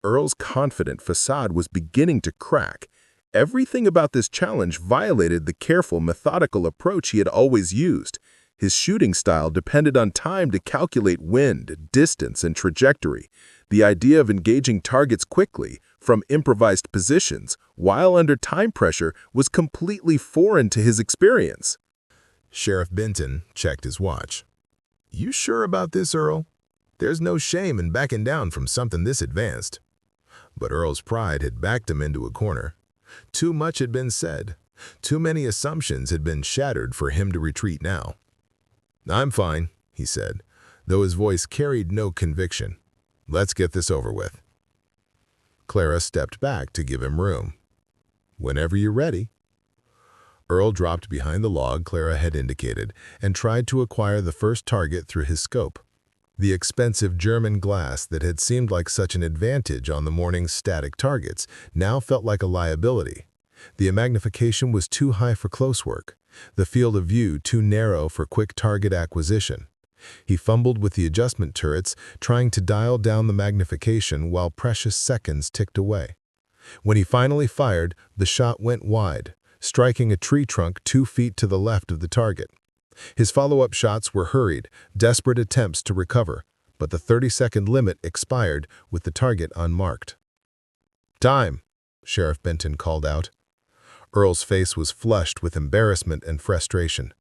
B: Earl's confident facade was beginning to crack. Everything about this challenge violated the careful, methodical approach he had always used. His shooting style depended on time to calculate wind, distance, and trajectory. The idea of engaging targets quickly, from improvised positions, while under time pressure, was completely foreign to his experience.
A: Sheriff Benton checked his watch. "You sure about this, Earl? There's no shame in backing down from something this advanced." But Earl's pride had backed him into a corner. Too much had been said. Too many assumptions had been shattered for him to retreat now. "I'm fine," he said, though his voice carried no conviction. "Let's get this over with." Clara stepped back to give him room. "Whenever you're ready." Earl dropped behind the log Clara had indicated and tried to acquire the first target through his scope. The expensive German glass that had seemed like such an advantage on the morning's static targets now felt like a liability. The magnification was too high for close work, the field of view too narrow for quick target acquisition. He fumbled with the adjustment turrets, trying to dial down the magnification while precious seconds ticked away. When he finally fired, the shot went wide, striking a tree trunk 2 feet to the left of the target. His follow-up shots were hurried, desperate attempts to recover, but the 30-second limit expired with the target unmarked. "Time," Sheriff Benton called out. Earl's face was flushed with embarrassment and frustration.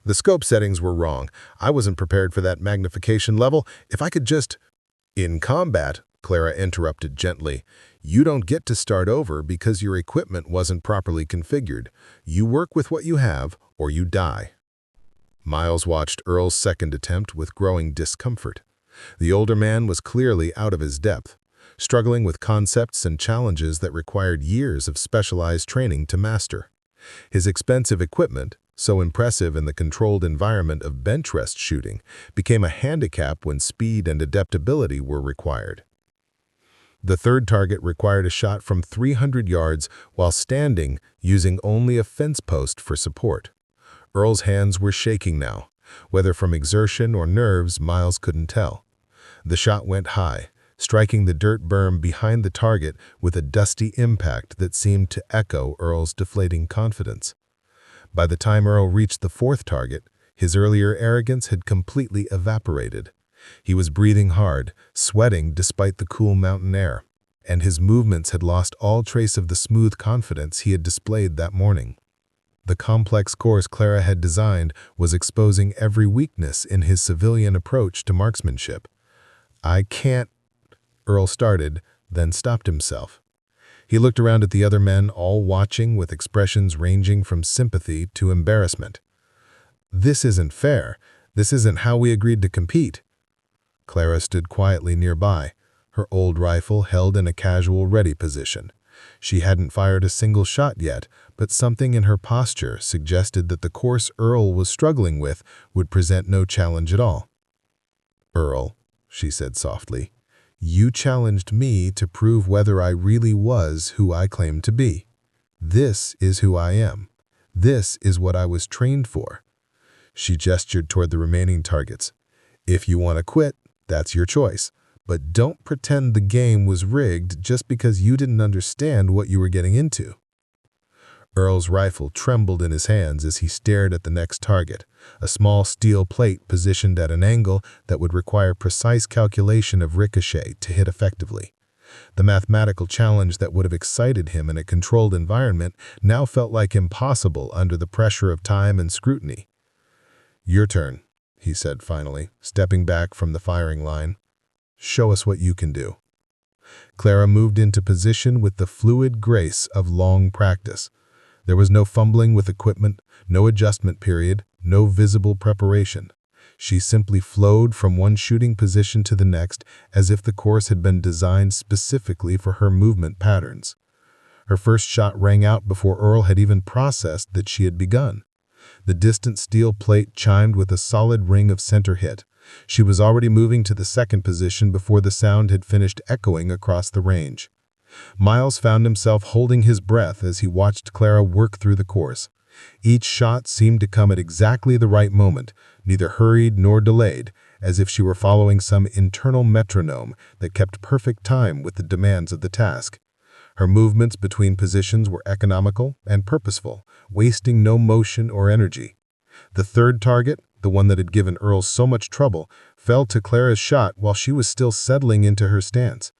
A: "The scope settings were wrong. I wasn't prepared for that magnification level. If I could just—" "In combat," Clara interrupted gently, "you don't get to start over because your equipment wasn't properly configured. You work with what you have, or you die." Miles watched Earl's second attempt with growing discomfort. The older man was clearly out of his depth, struggling with concepts and challenges that required years of specialized training to master. His expensive equipment, so impressive in the controlled environment of bench rest shooting, became a handicap when speed and adaptability were required. The third target required a shot from 300 yards while standing, using only a fence post for support. Earl's hands were shaking now. Whether from exertion or nerves, Miles couldn't tell. The shot went high, striking the dirt berm behind the target with a dusty impact that seemed to echo Earl's deflating confidence. By the time Earl reached the fourth target, his earlier arrogance had completely evaporated. He was breathing hard, sweating despite the cool mountain air, and his movements had lost all trace of the smooth confidence he had displayed that morning. The complex course Clara had designed was exposing every weakness in his civilian approach to marksmanship. "I can't," Earl started, then stopped himself. He looked around at the other men, all watching with expressions ranging from sympathy to embarrassment. "This isn't fair. This isn't how we agreed to compete." Clara stood quietly nearby, her old rifle held in a casual ready position. She hadn't fired a single shot yet, but something in her posture suggested that the course Earl was struggling with would present no challenge at all. "Earl," she said softly, "you challenged me to prove whether I really was who I claimed to be. This is who I am. This is what I was trained for." She gestured toward the remaining targets. "If you want to quit, that's your choice. But don't pretend the game was rigged just because you didn't understand what you were getting into." Earl's rifle trembled in his hands as he stared at the next target, a small steel plate positioned at an angle that would require precise calculation of ricochet to hit effectively. The mathematical challenge that would have excited him in a controlled environment now felt like impossible under the pressure of time and scrutiny. "Your turn," he said finally, stepping back from the firing line. "Show us what you can do." Clara moved into position with the fluid grace of long practice. There was no fumbling with equipment, no adjustment period, no visible preparation. She simply flowed from one shooting position to the next as if the course had been designed specifically for her movement patterns. Her first shot rang out before Earl had even processed that she had begun. The distant steel plate chimed with a solid ring of center hit. She was already moving to the second position before the sound had finished echoing across the range. Miles found himself holding his breath as he watched Clara work through the course. Each shot seemed to come at exactly the right moment, neither hurried nor delayed, as if she were following some internal metronome that kept perfect time with the demands of the task. Her movements between positions were economical and purposeful, wasting no motion or energy. The third target, the one that had given Earl so much trouble, fell to Clara's shot while she was still settling into her stance.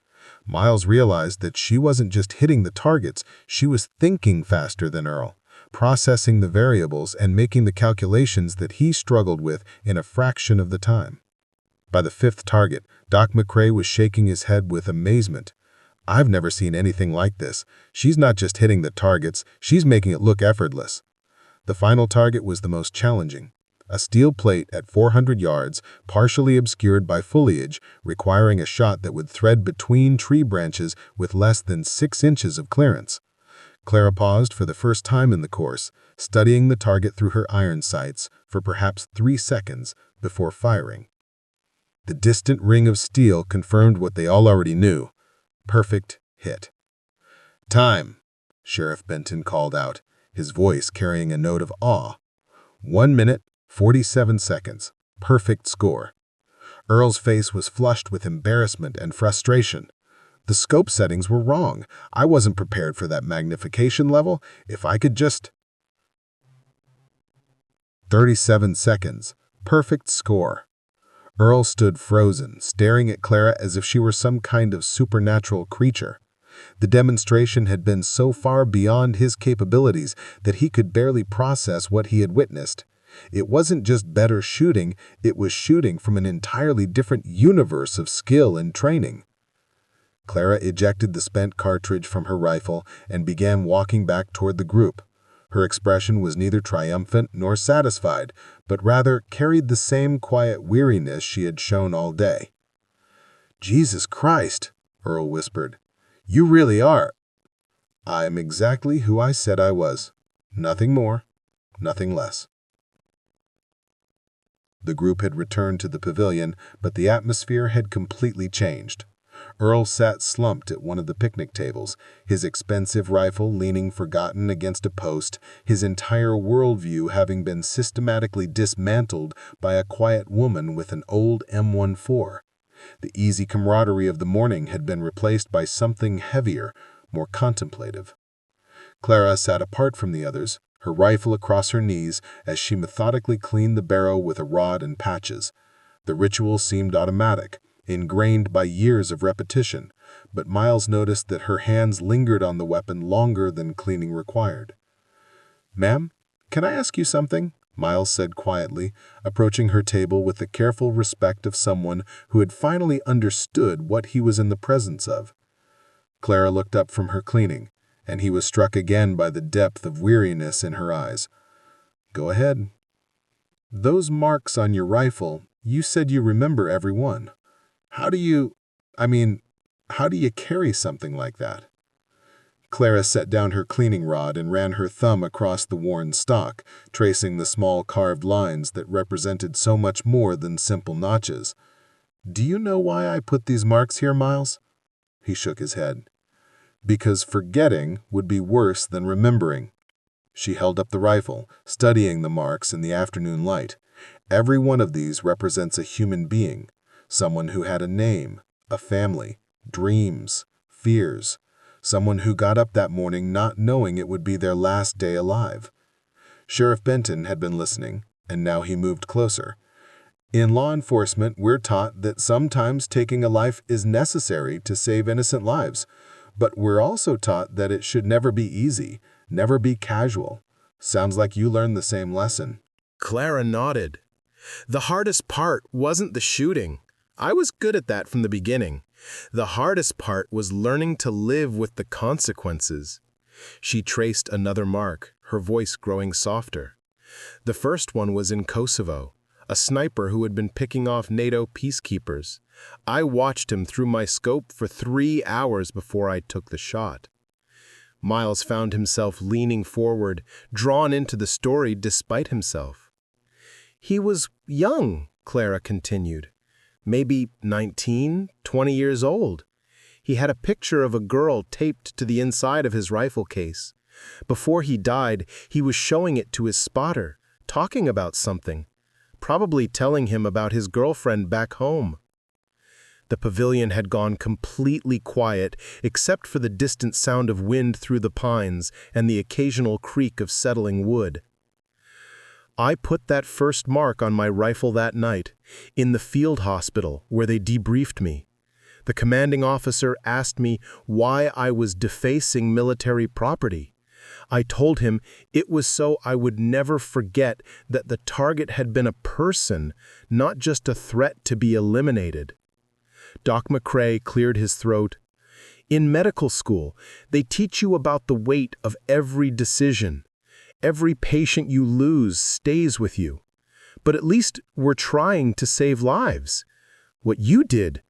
A: Miles realized that she wasn't just hitting the targets, she was thinking faster than Earl, processing the variables and making the calculations that he struggled with in a fraction of the time. By the fifth target, Doc McCrae was shaking his head with amazement. "I've never seen anything like this. She's not just hitting the targets, she's making it look effortless." The final target was the most challenging. A steel plate at 400 yards, partially obscured by foliage, requiring a shot that would thread between tree branches with less than 6 inches of clearance. Clara paused for the first time in the course, studying the target through her iron sights for perhaps 3 seconds before firing. The distant ring of steel confirmed what they all already knew. Perfect hit. "Time," Sheriff Benton called out, his voice carrying a note of awe. 1 minute, 47 seconds. Perfect score. Earl's face was flushed with embarrassment and frustration. The scope settings were wrong. I wasn't prepared for that magnification level. If I could just... 37 seconds. Perfect score. Earl stood frozen, staring at Clara as if she were some kind of supernatural creature. The demonstration had been so far beyond his capabilities that he could barely process what he had witnessed. It wasn't just better shooting, it was shooting from an entirely different universe of skill and training. Clara ejected the spent cartridge from her rifle and began walking back toward the group. Her expression was neither triumphant nor satisfied, but rather carried the same quiet weariness she had shown all day. "Jesus Christ," Earl whispered. "You really are." "I am exactly who I said I was. Nothing more, nothing less." The group had returned to the pavilion, but the atmosphere had completely changed. Earl sat slumped at one of the picnic tables, his expensive rifle leaning forgotten against a post, his entire worldview having been systematically dismantled by a quiet woman with an old M14. The easy camaraderie of the morning had been replaced by something heavier, more contemplative. Clara sat apart from the others, her rifle across her knees as she methodically cleaned the barrel with a rod and patches. The ritual seemed automatic, ingrained by years of repetition, but Miles noticed that her hands lingered on the weapon longer than cleaning required. "Ma'am, can I ask you something?" Miles said quietly, approaching her table with the careful respect of someone who had finally understood what he was in the presence of. Clara looked up from her cleaning, and he was struck again by the depth of weariness in her eyes. "Go ahead." "Those marks on your rifle, you said you remember every one. How do you carry something like that?" Clara set down her cleaning rod and ran her thumb across the worn stock, tracing the small carved lines that represented so much more than simple notches. "Do you know why I put these marks here, Miles?" He shook his head. "Because forgetting would be worse than remembering." She held up the rifle, studying the marks in the afternoon light. Every one of these represents a human being, someone who had a name, a family, dreams, fears, someone who got up that morning not knowing it would be their last day alive. Sheriff Benton had been listening, and now he moved closer. "In law enforcement, we're taught that sometimes taking a life is necessary to save innocent lives, but we're also taught that it should never be easy, never be casual. Sounds like you learned the same lesson."
B: Clara nodded. "The hardest part wasn't the shooting. I was good at that from the beginning. The hardest part was learning to live with the consequences." She traced another mark, her voice growing softer. "The first one was in Kosovo.
A: a sniper who had been picking off NATO peacekeepers. I watched him through my scope for 3 hours before I took the shot. Miles found himself leaning forward, drawn into the story despite himself. He was young, Clara continued. Maybe 19, 20 years old. He had a picture of a girl taped to the inside of his rifle case. Before he died, he was showing it to his spotter, talking about something, probably telling him about his girlfriend back home. The pavilion had gone completely quiet, except for the distant sound of wind through the pines and the occasional creak of settling wood. I put that first mark on my rifle that night, in the field hospital where they debriefed me. The commanding officer asked me why I was defacing military property. I told him it was so I would never forget that the target had been a person, not just a threat to be eliminated. Doc McCrae cleared his throat. In medical school, they teach you about the weight of every decision. Every patient you lose stays with you. But at least we're trying to save lives. What you did,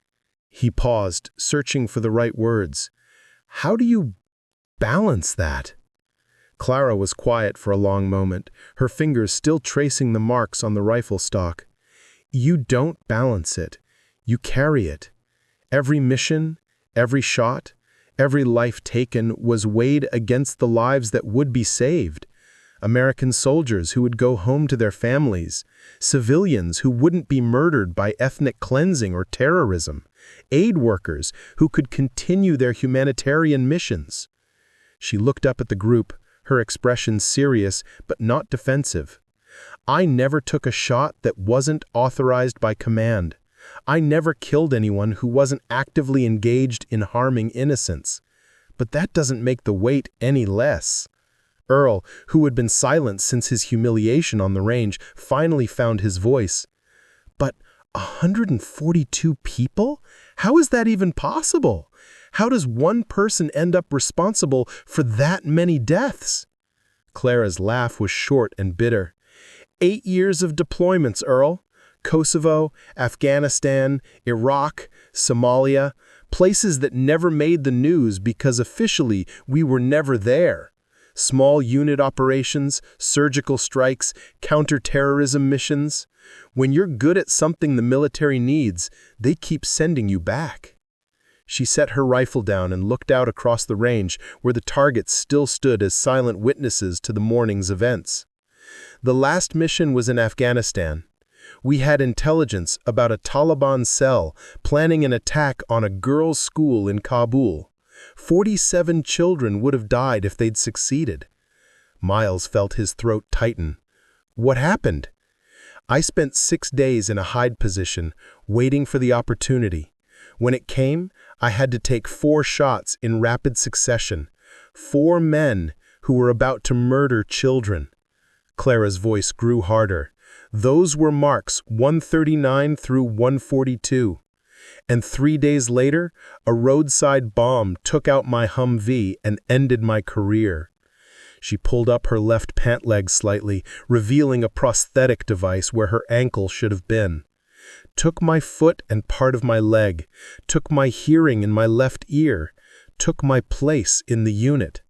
A: he paused, searching for the right words. How do you balance that? Clara was quiet for a long moment, her fingers still tracing the marks on the rifle stock. You don't balance it. You carry it. Every mission, every shot, every life taken was weighed against the lives that would be saved. American soldiers who would go home to their families, civilians who wouldn't be murdered by ethnic cleansing or terrorism, aid workers who could continue their humanitarian missions. She looked up at the group, her expression serious but not defensive. I never took a shot that wasn't authorized by command. I never killed anyone who wasn't actively engaged in harming innocents. But that doesn't make the weight any less. Earl, who had been silent since his humiliation on the range, finally found his voice. But 142 people? How is that even possible? How does one person end up responsible for that many deaths? Clara's laugh was short and bitter. 8 years of deployments, Earl. Kosovo, Afghanistan, Iraq, Somalia, places that never made the news because officially we were never there. Small unit operations, surgical strikes, counter-terrorism missions. When you're good at something the military needs, they keep sending you back. She set her rifle down and looked out across the range where the targets still stood as silent witnesses to the morning's events. The last mission was in Afghanistan. We had intelligence about a Taliban cell planning an attack on a girls' school in Kabul. 47 children would have died if they'd succeeded. Miles felt his throat tighten. What happened? I spent 6 days in a hide position, waiting for the opportunity. When it came, I had to take 4 shots in rapid succession. 4 men who were about to murder children. Clara's voice grew harder. Those were marks 139 through 142. And 3 days later, a roadside bomb took out my Humvee and ended my career. She pulled up her left pant leg slightly, revealing a prosthetic device where her ankle should have been. Took my foot and part of my leg, took my hearing in my left ear, took my place in the unit.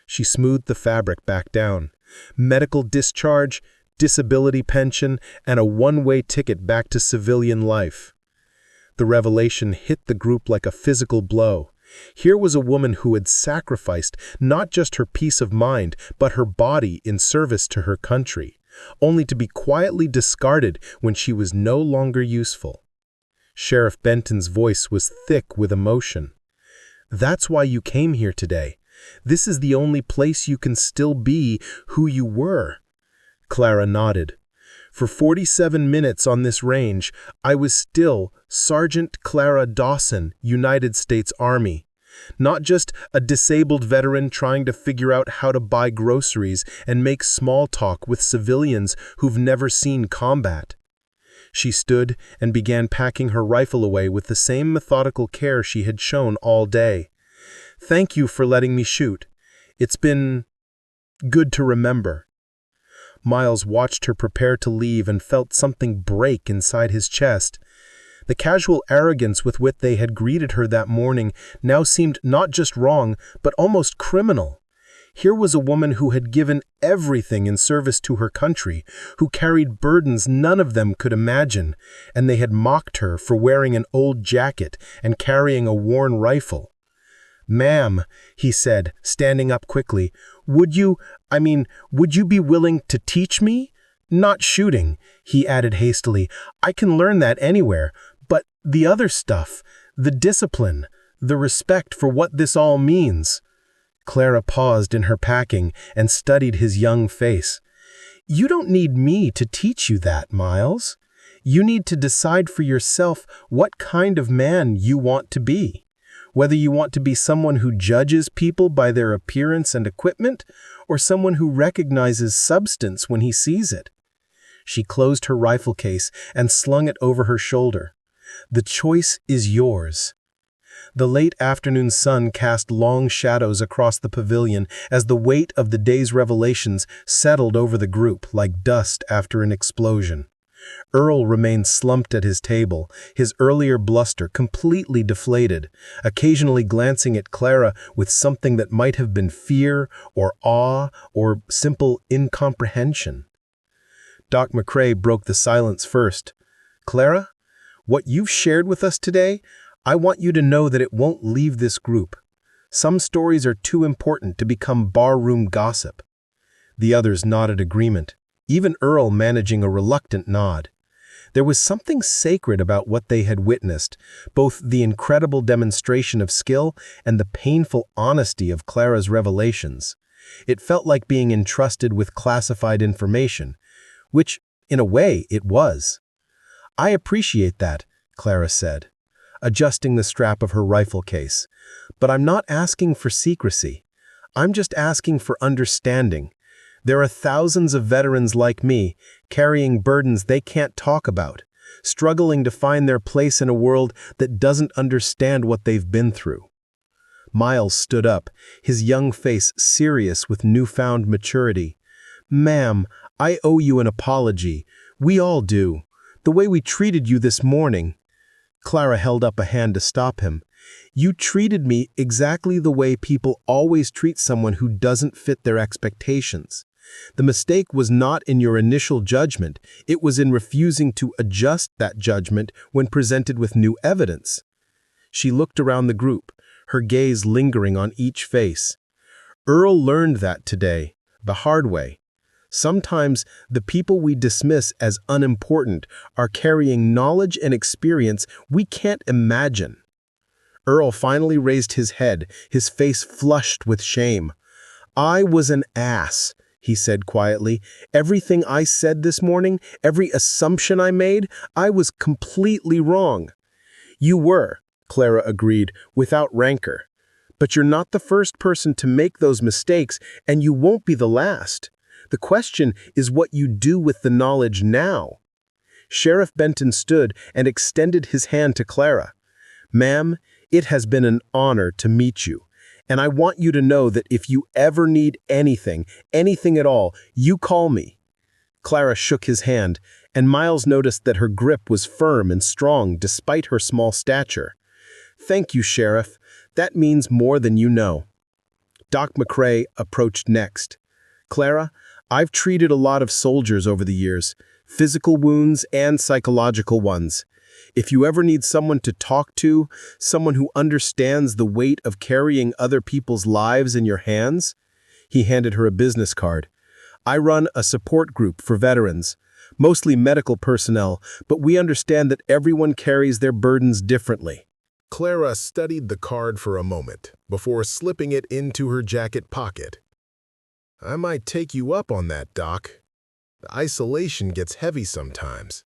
A: She smoothed the fabric back down. Medical discharge, disability pension, and a one-way ticket back to civilian life. The revelation hit the group like a physical blow. Here was a woman who had sacrificed not just her peace of mind, but her body in service to her country, only to be quietly discarded when she was no longer useful. Sheriff Benton's voice was thick with emotion. That's why you came here today. This is the only place you can still be who you were. Clara nodded. For 47 minutes on this range, I was still Sergeant Clara Dawson, United States Army. Not just a disabled veteran trying to figure out how to buy groceries and make small talk with civilians who've never seen combat. She stood and began packing her rifle away with the same methodical care she had shown all day. Thank you for letting me shoot. It's been good to remember. Miles watched her prepare to leave and felt something break inside his chest. The casual arrogance with which they had greeted her that morning now seemed not just wrong, but almost criminal. Here was a woman who had given everything in service to her country, who carried burdens none of them could imagine, and they had mocked her for wearing an old jacket and carrying a worn rifle. "Ma'am," he said, standing up quickly, would you be willing to teach me? Not shooting," he added hastily. "I can learn that anywhere, but the other stuff, the discipline, the respect for what this all means." Clara paused in her packing and studied his young face. "You don't need me to teach you that, Miles. You need to decide for yourself what kind of man you want to be. Whether you want to be someone who judges people by their appearance and equipment, or someone who recognizes substance when he sees it." She closed her rifle case and slung it over her shoulder. "The choice is yours." The late afternoon sun cast long shadows across the pavilion as the weight of the day's revelations settled over the group like dust after an explosion. Earl remained slumped at his table, his earlier bluster completely deflated, occasionally glancing at Clara with something that might have been fear or awe or simple incomprehension. Doc McCrae broke the silence first. "Clara, what you've shared with us today, I want you to know that it won't leave this group. Some stories are too important to become barroom gossip." The others nodded agreement, even Earl managing a reluctant nod. There was something sacred about what they had witnessed, both the incredible demonstration of skill and the painful honesty of Clara's revelations. It felt like being entrusted with classified information, which, in a way, it was. "I appreciate that," Clara said, adjusting the strap of her rifle case. "But I'm not asking for secrecy. I'm just asking for understanding. There are thousands of veterans like me, carrying burdens they can't talk about, struggling to find their place in a world that doesn't understand what they've been through." Miles stood up, his young face serious with newfound maturity. "Ma'am, I owe you an apology. We all do. The way we treated you this morning." Clara held up a hand to stop him. "You treated me exactly the way people always treat someone who doesn't fit their expectations. The mistake was not in your initial judgment, it was in refusing to adjust that judgment when presented with new evidence." She looked around the group, her gaze lingering on each face. "Earl learned that today, the hard way. Sometimes the people we dismiss as unimportant are carrying knowledge and experience we can't imagine." Earl finally raised his head, his face flushed with shame. "I was an ass," he said quietly. "Everything I said this morning, every assumption I made, I was completely wrong." "You were," Clara agreed, without rancor. "But you're not the first person to make those mistakes, and you won't be the last. The question is what you do with the knowledge now." Sheriff Benton stood and extended his hand to Clara. "Ma'am, it has been an honor to meet you, and I want you to know that if you ever need anything at all, you call me." Clara shook his hand, and Miles noticed that her grip was firm and strong despite her small stature. "Thank you, Sheriff. That means more than you know." Doc McCrae approached next. "Clara, I've treated a lot of soldiers over the years, physical wounds and psychological ones. If you ever need someone to talk to, someone who understands the weight of carrying other people's lives in your hands," he handed her a business card. "I run a support group for veterans, mostly medical personnel, but we understand that everyone carries their burdens differently."
B: Clara studied the card for a moment before slipping it into her jacket pocket. "I might take you up on that, Doc. The isolation gets heavy sometimes."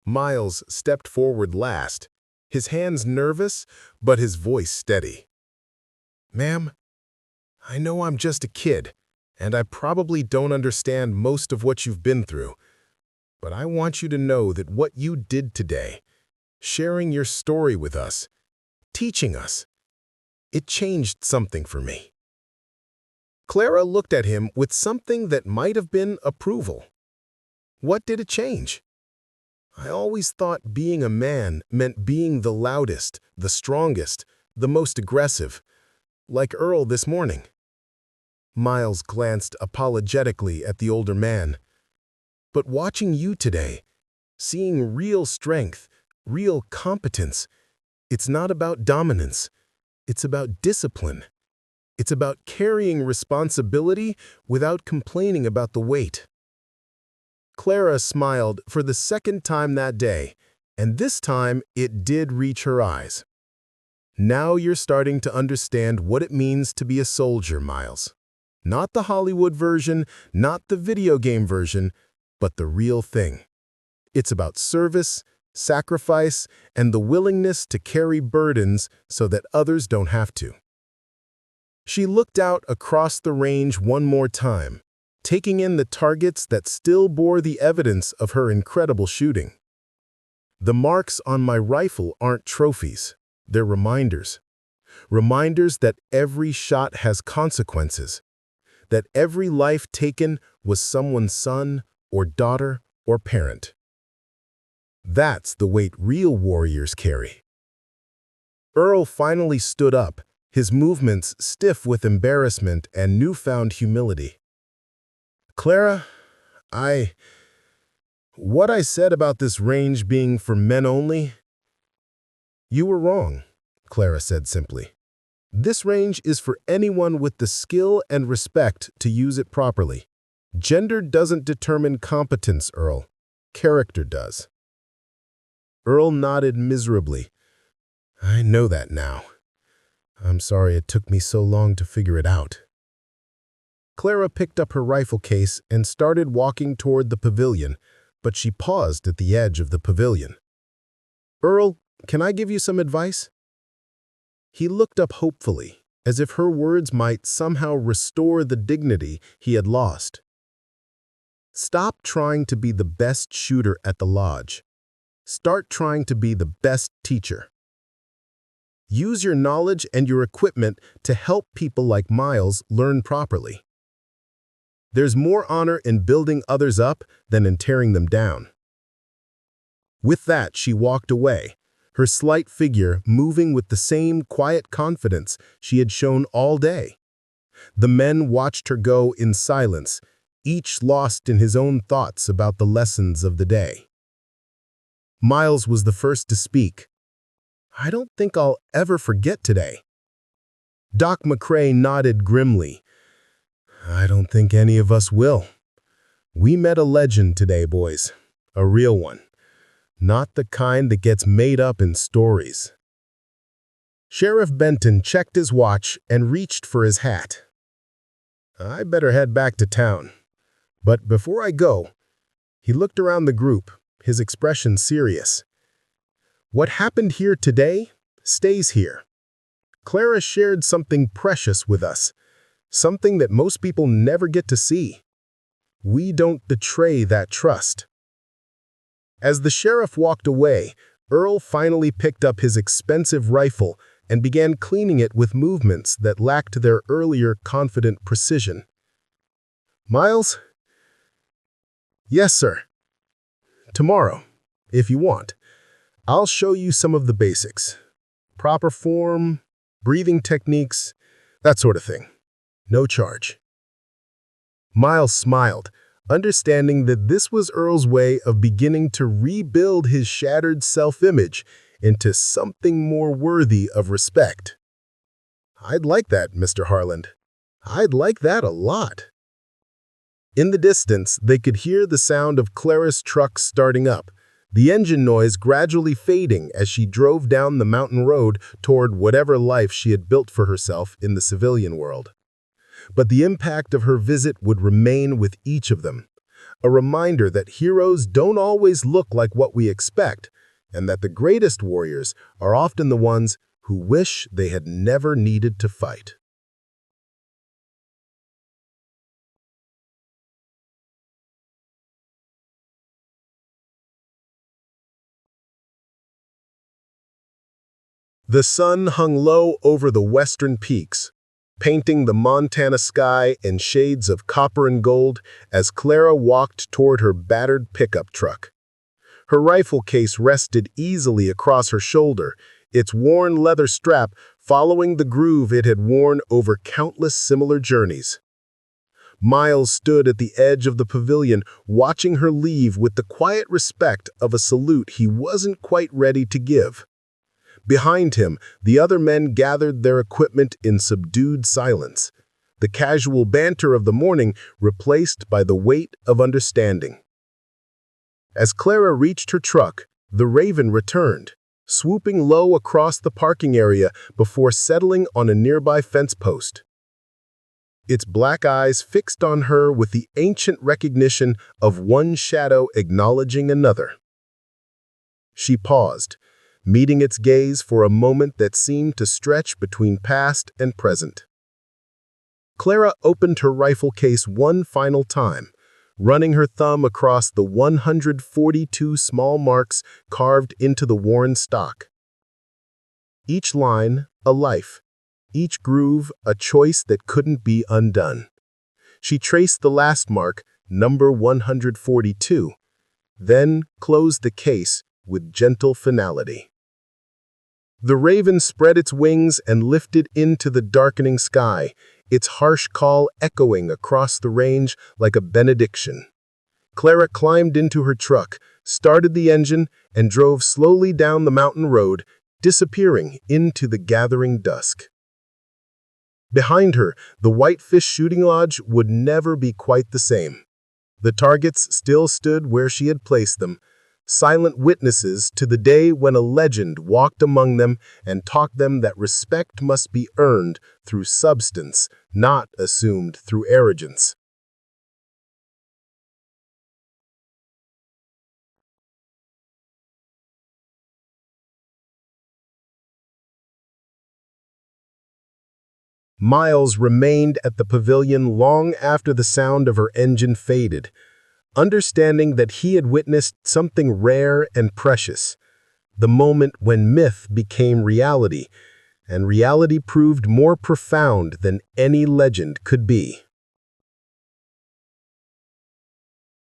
B: Miles stepped forward last, his hands nervous, but his voice steady. "Ma'am, I know I'm just a kid, and I probably don't understand most of what you've been through, but I want you to know that what you did today, sharing your story with us, teaching us, it changed something for me."
A: Clara looked at him with something that might have been approval. What did it change? I always thought being a man meant being the loudest, the strongest, the most aggressive, like Earl this morning. Miles glanced apologetically at the older man. But watching you today, seeing real strength, real competence, it's not about dominance. It's about discipline. It's about carrying responsibility without complaining about the weight. Clara smiled for the second time that day, and this time it did reach her eyes. Now you're starting to understand what it means to be a soldier, Miles. Not the Hollywood version, not the video game version, but the real thing. It's about service, sacrifice, and the willingness to carry burdens so that others don't have to. She looked out across the range one more time, taking in the targets that still bore the evidence of her incredible shooting. The marks on my rifle aren't trophies, they're reminders. Reminders that every shot has consequences, that every life taken was someone's son or daughter or parent. That's the weight real warriors carry. Earl finally stood up, his movements stiff with embarrassment and newfound humility. Clara, what I said about this range being for men only? You were wrong, Clara said simply. This range is for anyone with the skill and respect to use it properly. Gender doesn't determine competence, Earl. Character does. Earl nodded miserably. I know that now. I'm sorry it took me so long to figure it out. Clara picked up her rifle case and started walking toward the pavilion, but she paused at the edge of the pavilion. Earl, can I give you some advice? He looked up hopefully, as if her words might somehow restore the dignity he had lost. Stop trying to be the best shooter at the lodge. Start trying to be the best teacher. Use your knowledge and your equipment to help people like Miles learn properly. There's more honor in building others up than in tearing them down. With that, she walked away, her slight figure moving with the same quiet confidence she had shown all day. The men watched her go in silence, each lost in his own thoughts about the lessons of the day. Miles was the first to speak. I don't think I'll ever forget today. Doc McCrae nodded grimly. I don't think any of us will. We met a legend today, boys. A real one. Not the kind that gets made up in stories. Sheriff Benton checked his watch and reached for his hat. I better head back to town. But before I go, he looked around the group, his expression serious. What happened here today stays here. Clara shared something precious with us, something that most people never get to see. We don't betray that trust. As the sheriff walked away, Earl finally picked up his expensive rifle and began cleaning it with movements that lacked their earlier confident precision. Miles? Yes, sir. Tomorrow, if you want. I'll show you some of the basics. Proper form, breathing techniques, that sort of thing. No charge. Miles smiled, understanding that this was Earl's way of beginning to rebuild his shattered self-image into something more worthy of respect. I'd like that, Mr. Harland. I'd like that a lot. In the distance, they could hear the sound of Clara's truck starting up, the engine noise gradually fading as she drove down the mountain road toward whatever life she had built for herself in the civilian world. But the impact of her visit would remain with each of them, a reminder that heroes don't always look like what we expect, and that the greatest warriors are often the ones who wish they had never needed to fight. The sun hung low over the western peaks, painting the Montana sky in shades of copper and gold as Clara walked toward her battered pickup truck. Her rifle case rested easily across her shoulder, its worn leather strap following the groove it had worn over countless similar journeys. Miles stood at the edge of the pavilion, watching her leave with the quiet respect of a salute he wasn't quite ready to give. Behind him, the other men gathered their equipment in subdued silence, the casual banter of the morning replaced by the weight of understanding. As Clara reached her truck, the Raven returned, swooping low across the parking area before settling on a nearby fence post. Its black eyes fixed on her with the ancient recognition of one shadow acknowledging another. She paused, meeting its gaze for a moment that seemed to stretch between past and present. Clara opened her rifle case one final time, running her thumb across the 142 small marks carved into the worn stock. Each line, a life. Each groove, a choice that couldn't be undone. She traced the last mark, number 142, then closed the case with gentle finality. The Raven spread its wings and lifted into the darkening sky, its harsh call echoing across the range like a benediction. Clara climbed into her truck, started the engine, and drove slowly down the mountain road, disappearing into the gathering dusk. Behind her, the Whitefish Shooting Lodge would never be quite the same. The targets still stood where she had placed them, silent witnesses to the day when a legend walked among them and taught them that respect must be earned through substance, not assumed through arrogance. Miles remained at the pavilion long after the sound of her engine faded, understanding that he had witnessed something rare and precious, the moment when myth became reality, and reality proved more profound than any legend could be.